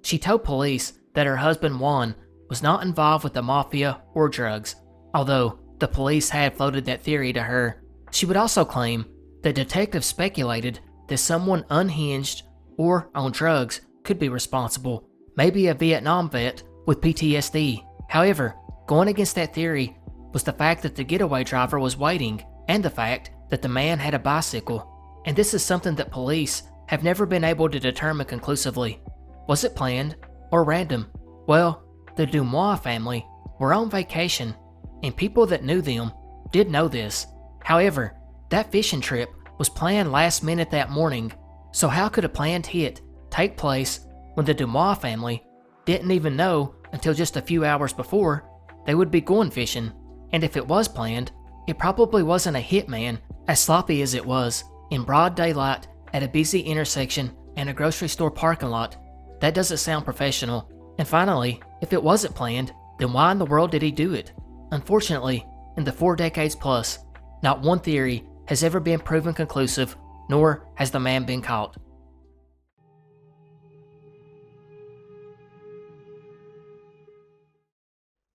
She told police that her husband Juan was not involved with the mafia or drugs, although the police had floated that theory to her. She would also claim that detectives speculated that someone unhinged or on drugs could be responsible, maybe a Vietnam vet with PTSD. However, going against that theory was the fact that the getaway driver was waiting, and the fact that the man had a bicycle. And this is something that police have never been able to determine conclusively. Was it planned or random? Well, the Dumois family were on vacation, and people that knew them did know this. However, that fishing trip was planned last minute that morning, so how could a planned hit take place when the Dumois family didn't even know until just a few hours before they would be going fishing, and if it was planned, it probably wasn't a hitman, as sloppy as it was, in broad daylight at a busy intersection and a grocery store parking lot. That doesn't sound professional. And finally, if it wasn't planned, then why in the world did he do it? Unfortunately, in the 4 decades plus, not one theory has ever been proven conclusive, nor has the man been caught.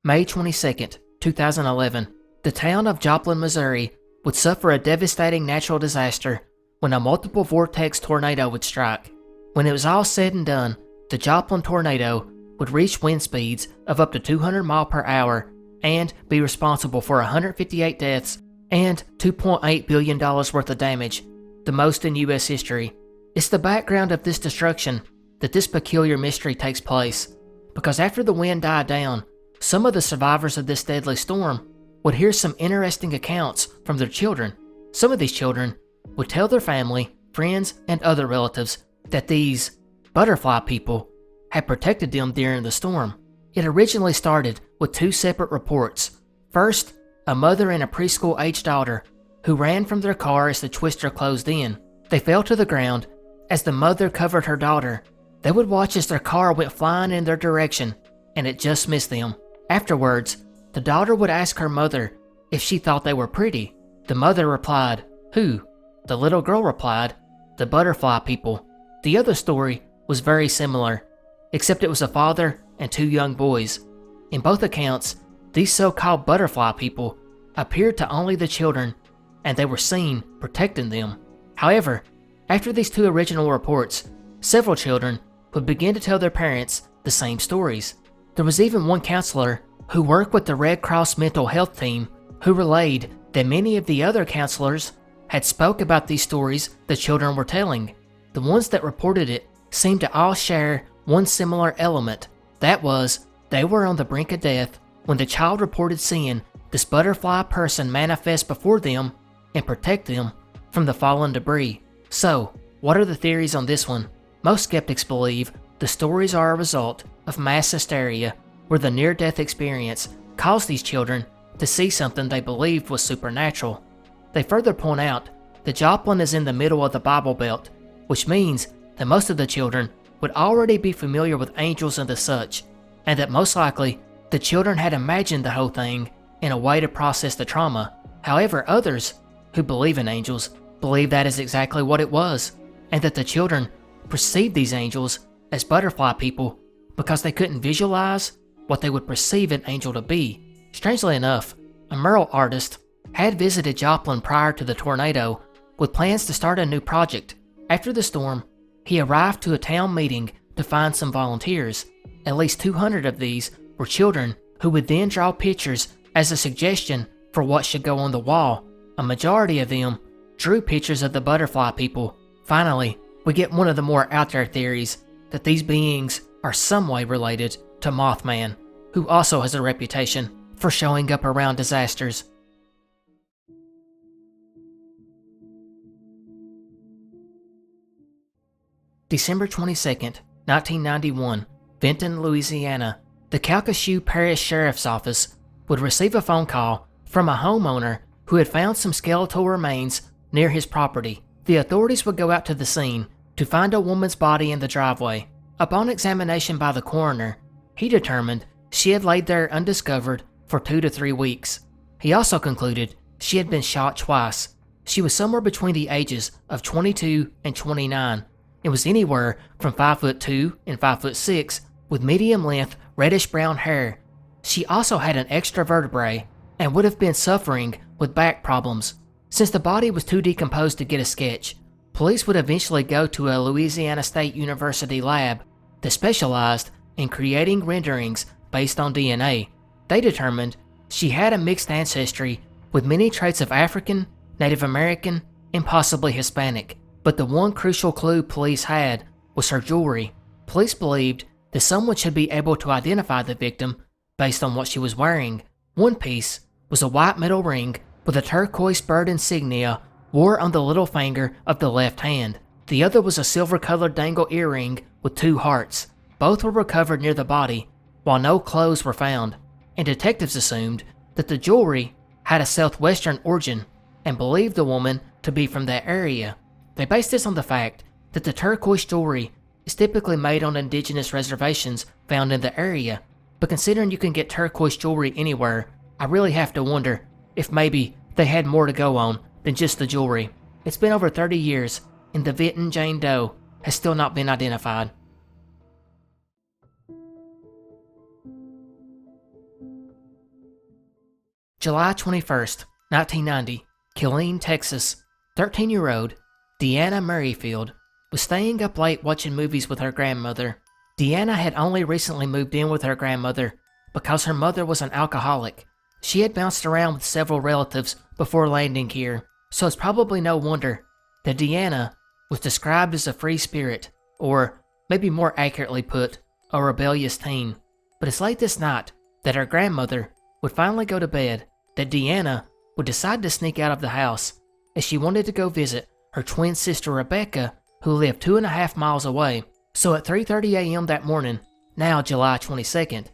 May 22nd, 2011. The town of Joplin, Missouri would suffer a devastating natural disaster when a multiple vortex tornado would strike. When it was all said and done, the Joplin tornado would reach wind speeds of up to 200 miles per hour and be responsible for 158 deaths and $2.8 billion worth of damage, the most in U.S. history. It's the background of this destruction that this peculiar mystery takes place, because after the wind died down, some of the survivors of this deadly storm would hear some interesting accounts from their children. Some of these children would tell their family, friends, and other relatives that these butterfly people had protected them during the storm. It originally started with 2 separate reports. First, a mother and a preschool-aged daughter who ran from their car as the twister closed in. They fell to the ground as the mother covered her daughter. They would watch as their car went flying in their direction, and it just missed them. Afterwards, the daughter would ask her mother if she thought they were pretty. The mother replied, "Who?" The little girl replied, "The butterfly people." The other story was very similar, except it was a father and 2 young boys. In both accounts, these so-called butterfly people appeared to only the children, and they were seen protecting them. However, after these 2 original reports, several children would begin to tell their parents the same stories. There was even one counselor who worked with the Red Cross mental health team who relayed that many of the other counselors had spoke about these stories the children were telling. The ones that reported it seemed to all share one similar element. That was, they were on the brink of death when the child reported seeing this butterfly person manifest before them and protect them from the fallen debris. So, what are the theories on this one? Most skeptics believe the stories are a result of mass hysteria, where the near-death experience caused these children to see something they believed was supernatural. They further point out that Joplin is in the middle of the Bible Belt, which means that most of the children would already be familiar with angels and the such, and that most likely the children had imagined the whole thing in a way to process the trauma. However, others who believe in angels believe that is exactly what it was, and that the children perceived these angels as butterfly people because they couldn't visualize what they would perceive an angel to be. Strangely enough, a mural artist had visited Joplin prior to the tornado with plans to start a new project. After the storm, he arrived to a town meeting to find some volunteers. At least 200 of these were children who would then draw pictures as a suggestion for what should go on the wall. A majority of them drew pictures of the butterfly people. Finally, we get one of the more out there theories that these beings are some way related to Mothman, who also has a reputation for showing up around disasters. December 22nd, 1991, Benton, Louisiana. The Calcasieu Parish Sheriff's Office would receive a phone call from a homeowner who had found some skeletal remains near his property. The authorities would go out to the scene to find a woman's body in the driveway. Upon examination by the coroner, he determined she had laid there undiscovered for 2 to 3 weeks. He also concluded she had been shot twice. She was somewhere between the ages of 22 and 29. It was anywhere from 5'2" and 5'6", with medium-length reddish-brown hair. She also had an extra vertebrae and would have been suffering with back problems. Since the body was too decomposed to get a sketch, police would eventually go to a Louisiana State University lab that specialized in creating renderings based on DNA. They determined she had a mixed ancestry with many traits of African, Native American, and possibly Hispanic. But the one crucial clue police had was her jewelry. Police believed that someone should be able to identify the victim based on what she was wearing. One piece was a white metal ring with a turquoise bird insignia wore on the little finger of the left hand. The other was a silver-colored dangle earring with 2 hearts. Both were recovered near the body, while no clothes were found, and detectives assumed that the jewelry had a southwestern origin and believed the woman to be from that area. They based this on the fact that the turquoise jewelry is typically made on indigenous reservations found in the area, but considering you can get turquoise jewelry anywhere, I really have to wonder if maybe they had more to go on than just the jewelry. It's been over 30 years, and the victim, Jane Doe, has still not been identified. July 21st, 1990, Killeen, Texas. 13-year-old Deanna Merrifield was staying up late watching movies with her grandmother. Deanna had only recently moved in with her grandmother because her mother was an alcoholic. She had bounced around with several relatives before landing here, so it's probably no wonder that Deanna was described as a free spirit, or maybe more accurately put, a rebellious teen. But it's late this night that her grandmother would finally go to bed that Deanna would decide to sneak out of the house as she wanted to go visit her twin sister Rebecca, who lived 2.5 miles away. So at 3:30 a.m. that morning, now July 22nd,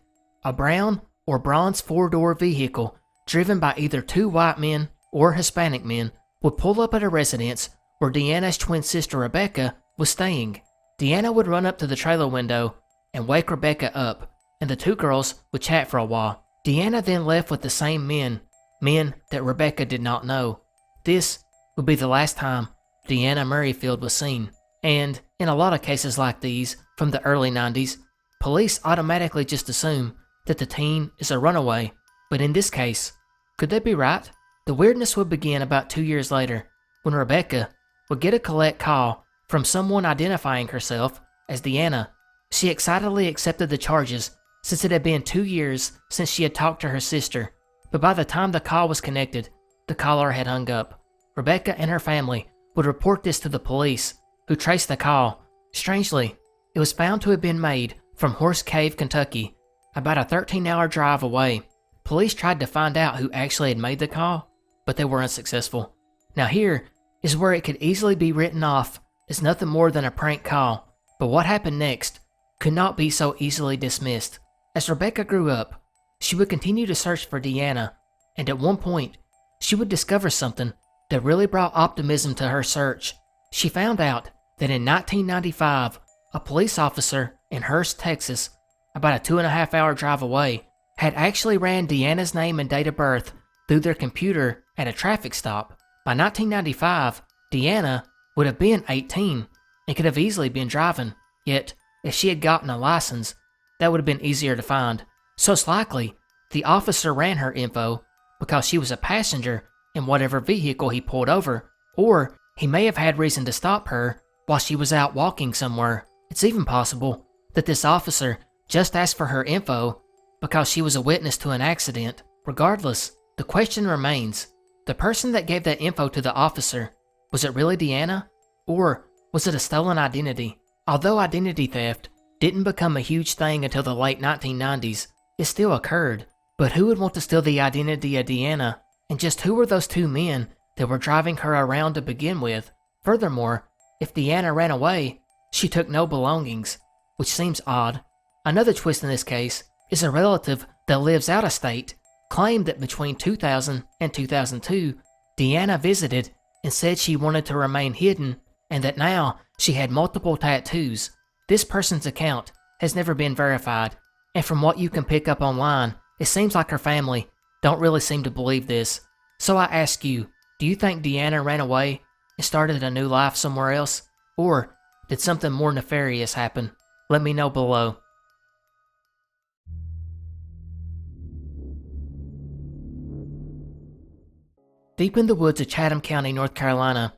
a brown or bronze 4-door vehicle driven by either 2 white men or Hispanic men would pull up at a residence where Deanna's twin sister Rebecca was staying. Deanna would run up to the trailer window and wake Rebecca up, and the 2 girls would chat for a while. Deanna then left with the same men that Rebecca did not know. This would be the last time Deanna Merrifield was seen. And in a lot of cases like these from the early 90s, police automatically just assume that the teen is a runaway. But in this case, could they be right? The weirdness would begin about 2 years later, when Rebecca would get a collect call from someone identifying herself as Deanna. She excitedly accepted the charges since it had been 2 years since she had talked to her sister, but by the time the call was connected, the caller had hung up. Rebecca and her family would report this to the police, who traced the call. Strangely, it was found to have been made from Horse Cave, Kentucky, about a 13-hour drive away. Police tried to find out who actually had made the call, but they were unsuccessful. Now here is where it could easily be written off as nothing more than a prank call, but what happened next could not be so easily dismissed. As Rebecca grew up, she would continue to search for Deanna, and at one point, she would discover something that really brought optimism to her search. She found out that in 1995, a police officer in Hurst, Texas, about a 2.5-hour drive away, had actually ran Deanna's name and date of birth through their computer at a traffic stop. By 1995, Deanna would have been 18 and could have easily been driving, yet if she had gotten a license, that would have been easier to find. So it's likely the officer ran her info because she was a passenger in whatever vehicle he pulled over, or he may have had reason to stop her while she was out walking somewhere. It's even possible that this officer just asked for her info because she was a witness to an accident. Regardless, the question remains, the person that gave that info to the officer, was it really Deanna? Or was it a stolen identity? Although identity theft didn't become a huge thing until the late 1990s, it still occurred. But who would want to steal the identity of Deanna? And just who were those 2 men that were driving her around to begin with? Furthermore, if Deanna ran away, she took no belongings, which seems odd. Another twist in this case is a relative that lives out of state claimed that between 2000 and 2002, Deanna visited and said she wanted to remain hidden and that now she had multiple tattoos. This person's account has never been verified, and from what you can pick up online, it seems like her family don't really seem to believe this. So I ask you, do you think Deanna ran away and started a new life somewhere else? Or did something more nefarious happen? Let me know below. Deep in the woods of Chatham County, North Carolina,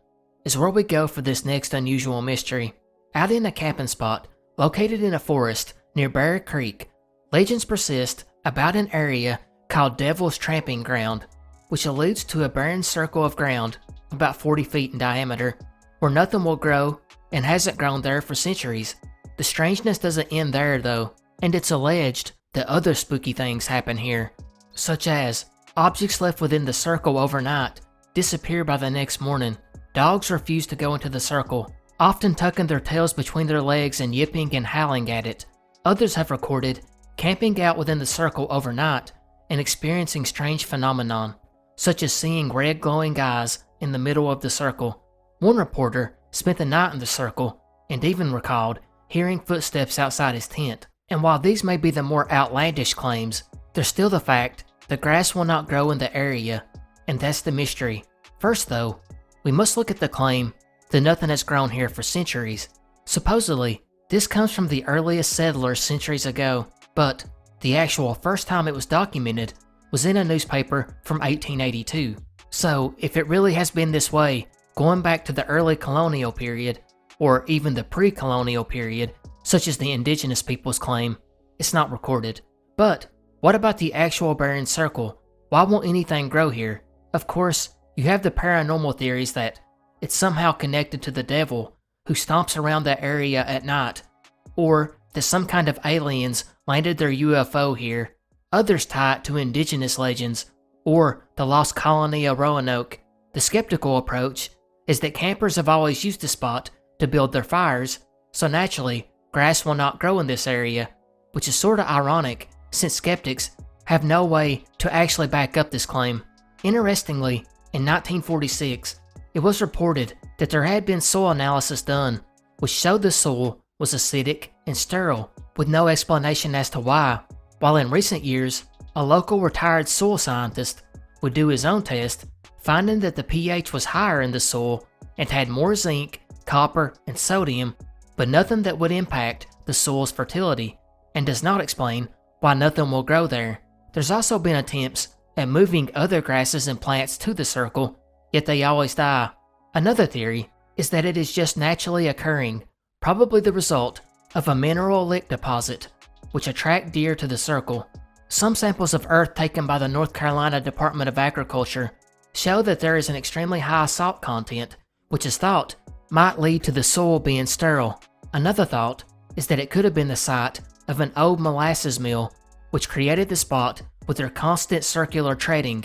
is where we go for this next unusual mystery. Out in a camping spot located in a forest near Bear Creek, legends persist about an area called Devil's Tramping Ground, which alludes to a barren circle of ground about 40 feet in diameter, where nothing will grow and hasn't grown there for centuries. The strangeness doesn't end there though, and it's alleged that other spooky things happen here, such as objects left within the circle overnight disappear by the next morning, dogs refuse to go into the circle, often tucking their tails between their legs and yipping and howling at it. Others have recorded camping out within the circle overnight and experiencing strange phenomenon, such as seeing red glowing eyes in the middle of the circle. One reporter spent the night in the circle and even recalled hearing footsteps outside his tent. And while these may be the more outlandish claims, there's still the fact that grass will not grow in the area, and that's the mystery. First though, we must look at the claim that nothing has grown here for centuries. Supposedly, this comes from the earliest settlers centuries ago, but the actual first time it was documented was in a newspaper from 1882. So if it really has been this way, going back to the early colonial period, or even the pre-colonial period, such as the indigenous peoples claim, it's not recorded. But what about the actual barren circle? Why won't anything grow here? Of course, you have the paranormal theories that it's somehow connected to the devil who stomps around that area at night, or that some kind of aliens landed their UFO here. Others tie it to indigenous legends, or the lost colony of Roanoke. The skeptical approach is that campers have always used the spot to build their fires, so naturally, grass will not grow in this area, which is sorta ironic since skeptics have no way to actually back up this claim. Interestingly, in 1946, it was reported that there had been soil analysis done, which showed the soil was acidic and sterile, with no explanation as to why, while in recent years, a local retired soil scientist would do his own test, finding that the pH was higher in the soil and had more zinc, copper, and sodium, but nothing that would impact the soil's fertility, and does not explain why nothing will grow there. There's also been attempts at moving other grasses and plants to the circle, yet they always die. Another theory is that it is just naturally occurring, probably the result of a mineral lick deposit, which attract deer to the circle. Some samples of earth taken by the North Carolina Department of Agriculture show that there is an extremely high salt content, which is thought might lead to the soil being sterile. Another thought is that it could have been the site of an old molasses mill, which created the spot with their constant circular trading.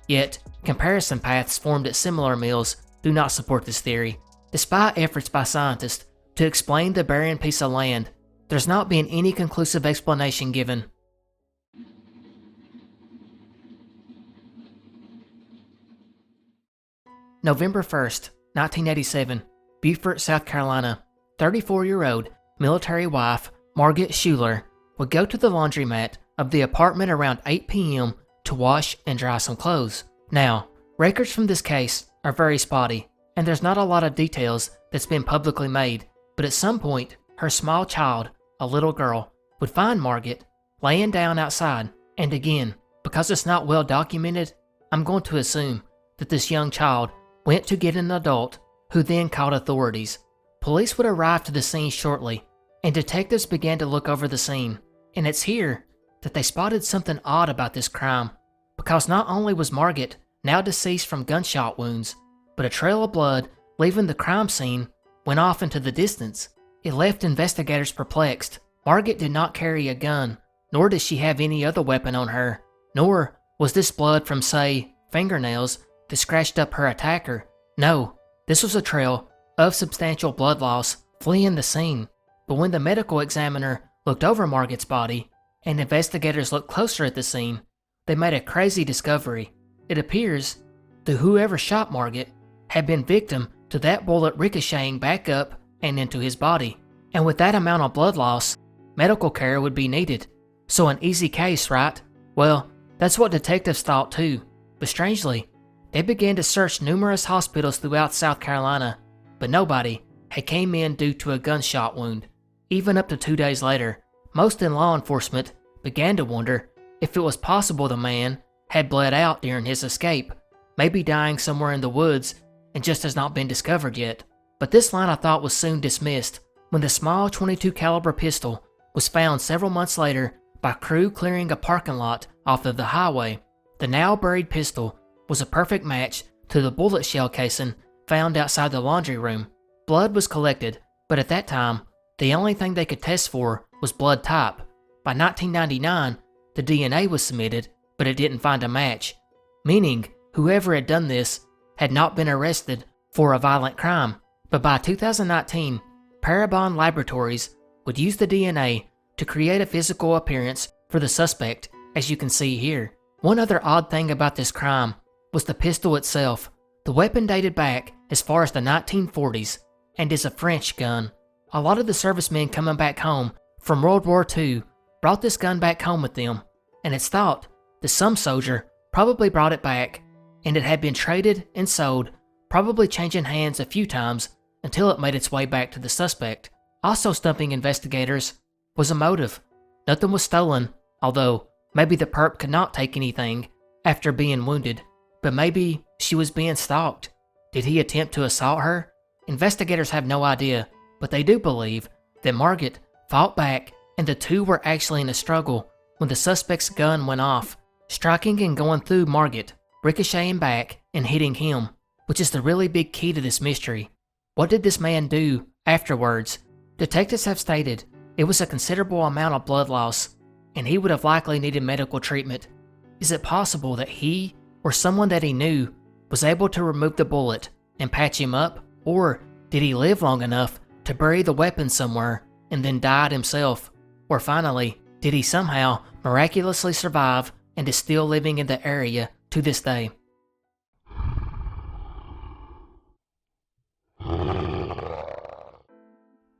Yet, comparison paths formed at similar mills do not support this theory. Despite efforts by scientists to explain the barren piece of land, there's not been any conclusive explanation given. November 1st, 1987, Beaufort, South Carolina. 34-year-old military wife Margaret Schuler would go to the laundromat of the apartment around 8 p.m. to wash and dry some clothes. Now, records from this case are very spotty, and there's not a lot of details that's been publicly made, but at some point, her small child, a little girl, would find Margaret laying down outside, and again, because it's not well documented, I'm going to assume that this young child went to get an adult who then called authorities. Police would arrive to the scene shortly, and detectives began to look over the scene, and it's here that they spotted something odd about this crime, because not only was Margaret now deceased from gunshot wounds, but a trail of blood leaving the crime scene went off into the distance. It left investigators perplexed. Margaret did not carry a gun, nor did she have any other weapon on her, nor was this blood from, say, fingernails that scratched up her attacker. No, this was a trail of substantial blood loss fleeing the scene. But when the medical examiner looked over Margaret's body, and investigators looked closer at the scene, they made a crazy discovery. It appears that whoever shot Margaret had been victim to that bullet ricocheting back up and into his body. And with that amount of blood loss, medical care would be needed. So an easy case, right? Well, that's what detectives thought too. But strangely, they began to search numerous hospitals throughout South Carolina, but nobody had came in due to a gunshot wound. Even up to 2 days later, most in law enforcement began to wonder if it was possible the man had bled out during his escape, maybe dying somewhere in the woods and just has not been discovered yet. But this line of thought was soon dismissed when the small .22 caliber pistol was found several months later by crew clearing a parking lot off of the highway. The now buried pistol was a perfect match to the bullet shell casing found outside the laundry room. Blood was collected, but at that time, the only thing they could test for was blood type. By 1999, the DNA was submitted, but it didn't find a match, meaning whoever had done this had not been arrested for a violent crime, But by 2019, Parabon Laboratories would use the DNA to create a physical appearance for the suspect, as you can see here. One other odd thing about this crime was the pistol itself. The weapon dated back as far as the 1940s and is a French gun. A lot of the servicemen coming back home from World War II brought this gun back home with them, and it's thought that some soldier probably brought it back, and it had been traded and sold, probably changing hands a few times until it made its way back to the suspect. Also stumping investigators was a motive. Nothing was stolen, although maybe the perp could not take anything after being wounded, but maybe she was being stalked. Did he attempt to assault her? Investigators have no idea, but they do believe that Margaret fought back and the two were actually in a struggle when the suspect's gun went off, striking and going through Margaret, ricocheting back and hitting him, which is the really big key to this mystery. What did this man do afterwards? Detectives have stated it was a considerable amount of blood loss, and he would have likely needed medical treatment. Is it possible that he, or someone that he knew, was able to remove the bullet and patch him up? Or did he live long enough to bury the weapon somewhere and then died himself? Or finally, did he somehow miraculously survive and is still living in the area to this day?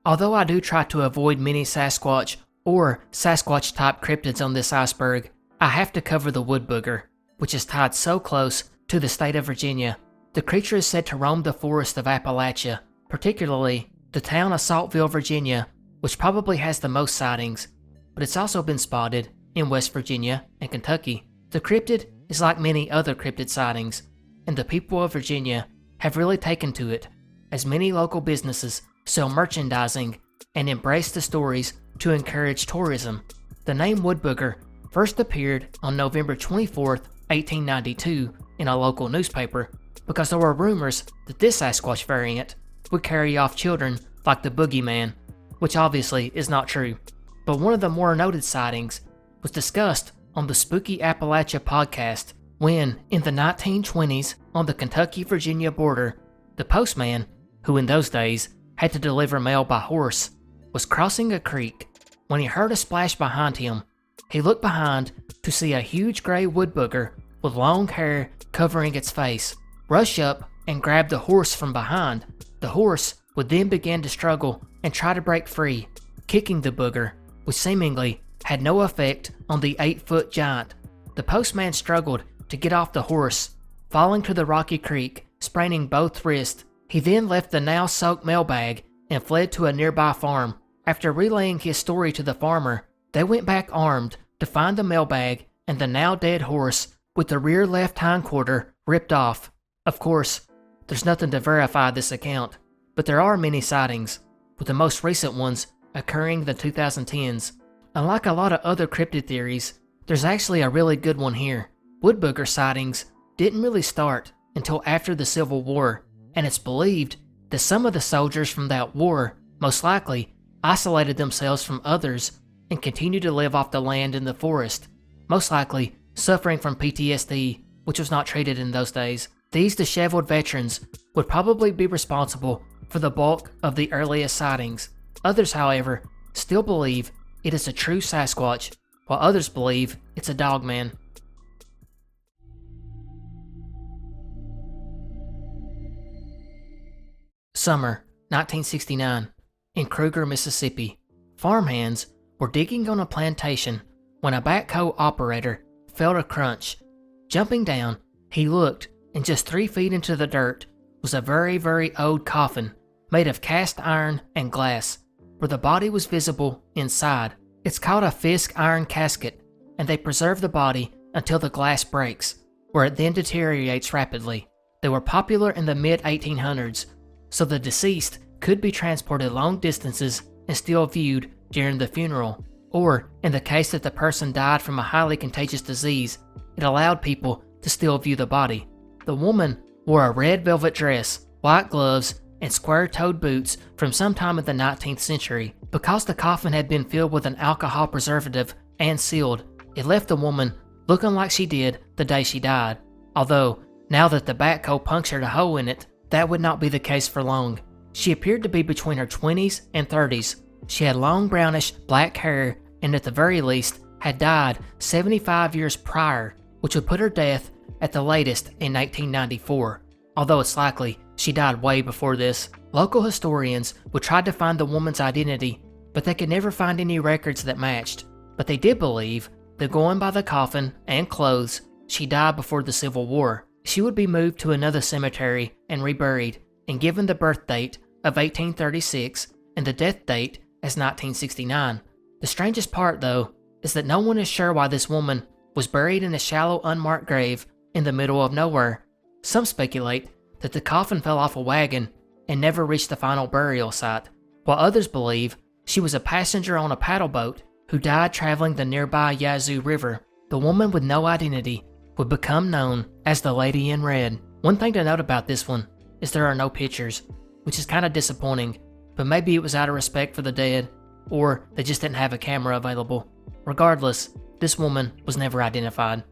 Although I do try to avoid many Sasquatch or Sasquatch-type cryptids on this iceberg, I have to cover the wood booger, which is tied so close to the state of Virginia. The creature is said to roam the forest of Appalachia, particularly the town of Saltville, Virginia, which probably has the most sightings, but it's also been spotted in West Virginia and Kentucky. The cryptid is like many other cryptid sightings, and the people of Virginia have really taken to it, as many local businesses sell merchandising and embrace the stories to encourage tourism. The name woodbooger first appeared on November 24th, 1892 in a local newspaper because there were rumors that this Sasquatch variant would carry off children like the boogeyman, which obviously is not true. But one of the more noted sightings was discussed on the Spooky Appalachia podcast when, in the 1920s, on the Kentucky-Virginia border, the postman, who in those days had to deliver mail by horse, was crossing a creek when he heard a splash behind him. He looked behind to see a huge gray wood booger with long hair covering its face rush up and grab the horse from behind. The horse would then begin to struggle and try to break free, kicking the booger, which seemingly had no effect on the 8-foot giant. The postman struggled to get off the horse, falling to the rocky creek, spraining both wrists. He then left the now-soaked mailbag and fled to a nearby farm. After relaying his story to the farmer, they went back armed to find the mailbag and the now-dead horse with the rear left hindquarter ripped off. Of course, there's nothing to verify this account, but there are many sightings, with the most recent ones occurring in the 2010s. Unlike a lot of other cryptid theories, there's actually a really good one here. Woodbooger sightings didn't really start until after the Civil War, and it's believed that some of the soldiers from that war most likely isolated themselves from others and continued to live off the land in the forest, most likely suffering from PTSD, which was not treated in those days. These disheveled veterans would probably be responsible for the bulk of the earliest sightings. Others, however, still believe it is a true Sasquatch, while others believe it's a dogman. Summer, 1969, in Kruger, Mississippi. Farmhands were digging on a plantation when a backhoe operator felt a crunch. Jumping down, he looked, and just 3 feet into the dirt was a very, very old coffin made of cast iron and glass, where the body was visible inside. It's called a Fisk iron casket, and they preserve the body until the glass breaks, where it then deteriorates rapidly. They were popular in the mid-1800s, so the deceased could be transported long distances and still viewed during the funeral. Or, in the case that the person died from a highly contagious disease, it allowed people to still view the body. The woman wore a red velvet dress, white gloves, and square-toed boots from sometime in the 19th century. Because the coffin had been filled with an alcohol preservative and sealed, it left the woman looking like she did the day she died. Although, now that the backhoe punctured a hole in it, that would not be the case for long. She appeared to be between her 20s and 30s. She had long brownish black hair and at the very least had died 75 years prior, which would put her death at the latest in 1994, although it's likely she died way before this. Local historians would try to find the woman's identity, but they could never find any records that matched. But they did believe that going by the coffin and clothes, she died before the Civil War. She would be moved to another cemetery and reburied, and given the birth date of 1836 and the death date as 1969. The strangest part, though, is that no one is sure why this woman was buried in a shallow, unmarked grave in the middle of nowhere. Some speculate that the coffin fell off a wagon and never reached the final burial site, while others believe she was a passenger on a paddle boat who died traveling the nearby Yazoo River. The woman with no identity would become known as the Lady in Red. One thing to note about this one is there are no pictures, which is kind of disappointing, but maybe it was out of respect for the dead, or they just didn't have a camera available. Regardless, this woman was never identified.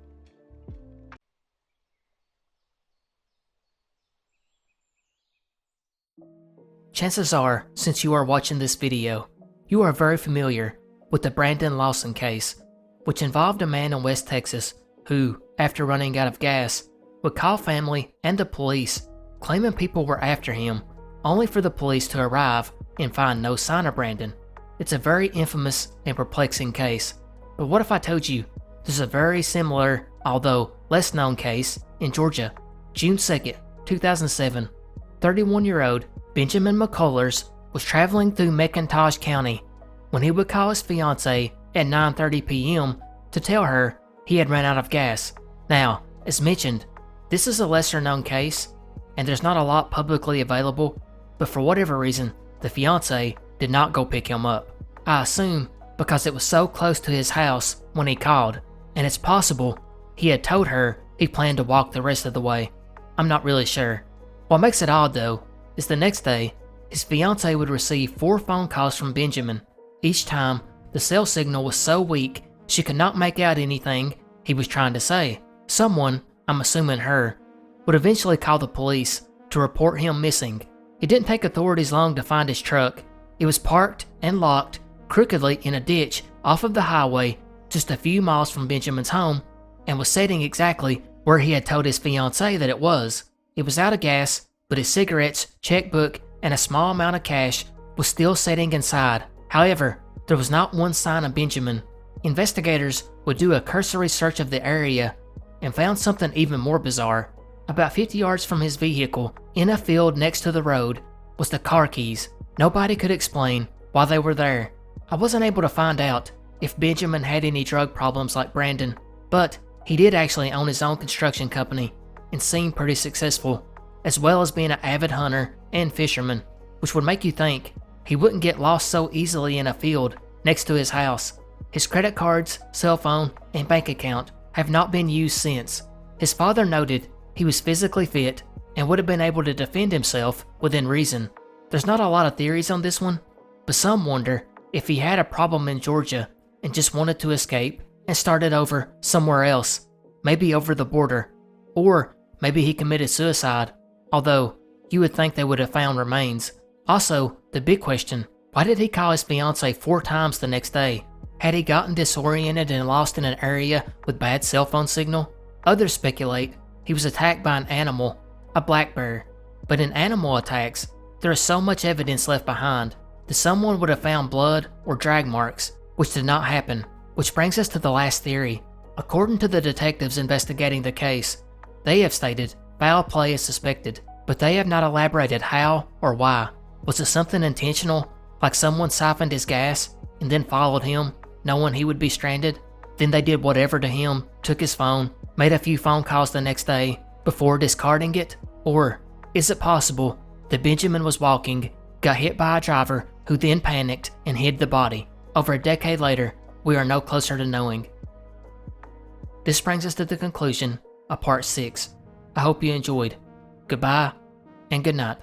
Chances are, since you are watching this video, you are very familiar with the Brandon Lawson case, which involved a man in West Texas who, after running out of gas, would call family and the police, claiming people were after him, only for the police to arrive and find no sign of Brandon. It's a very infamous and perplexing case, but what if I told you there's a very similar, although less known case in Georgia? June 2nd, 2007, 31-year-old Benjamin McCullers was traveling through McIntosh County when he would call his fiancée at 9:30 p.m. to tell her he had run out of gas. Now, as mentioned, this is a lesser known case, and there's not a lot publicly available, but for whatever reason, the fiancée did not go pick him up. I assume because it was so close to his house when he called, and it's possible he had told her he planned to walk the rest of the way. I'm not really sure. What makes it odd though, is the next day, his fiancée would receive 4 phone calls from Benjamin. Each time, the cell signal was so weak she could not make out anything he was trying to say. Someone, I'm assuming her, would eventually call the police to report him missing. It didn't take authorities long to find his truck. It was parked and locked crookedly in a ditch off of the highway just a few miles from Benjamin's home, and was sitting exactly where he had told his fiancée that it was. It was out of gas, but his cigarettes, checkbook, and a small amount of cash was still sitting inside. However, there was not one sign of Benjamin. Investigators would do a cursory search of the area and found something even more bizarre. About 50 yards from his vehicle, in a field next to the road, was the car keys. Nobody could explain why they were there. I wasn't able to find out if Benjamin had any drug problems like Brandon, but he did actually own his own construction company and seemed pretty successful, as well as being an avid hunter and fisherman, which would make you think he wouldn't get lost so easily in a field next to his house. His credit cards, cell phone, and bank account have not been used since. His father noted he was physically fit and would have been able to defend himself within reason. There's not a lot of theories on this one, but some wonder if he had a problem in Georgia and just wanted to escape and started over somewhere else, maybe over the border, or maybe he committed suicide, although you would think they would have found remains. Also, the big question, why did he call his fiancée 4 times the next day? Had he gotten disoriented and lost in an area with bad cell phone signal? Others speculate he was attacked by an animal, a black bear. But in animal attacks, there is so much evidence left behind that someone would have found blood or drag marks, which did not happen. Which brings us to the last theory. According to the detectives investigating the case, they have stated foul play is suspected, but they have not elaborated how or why. Was it something intentional, like someone siphoned his gas and then followed him, knowing he would be stranded? Then they did whatever to him, took his phone, made a few phone calls the next day before discarding it? Or is it possible that Benjamin was walking, got hit by a driver who then panicked and hid the body? Over a decade later, we are no closer to knowing. This brings us to the conclusion of part 6. I hope you enjoyed. Goodbye and good night.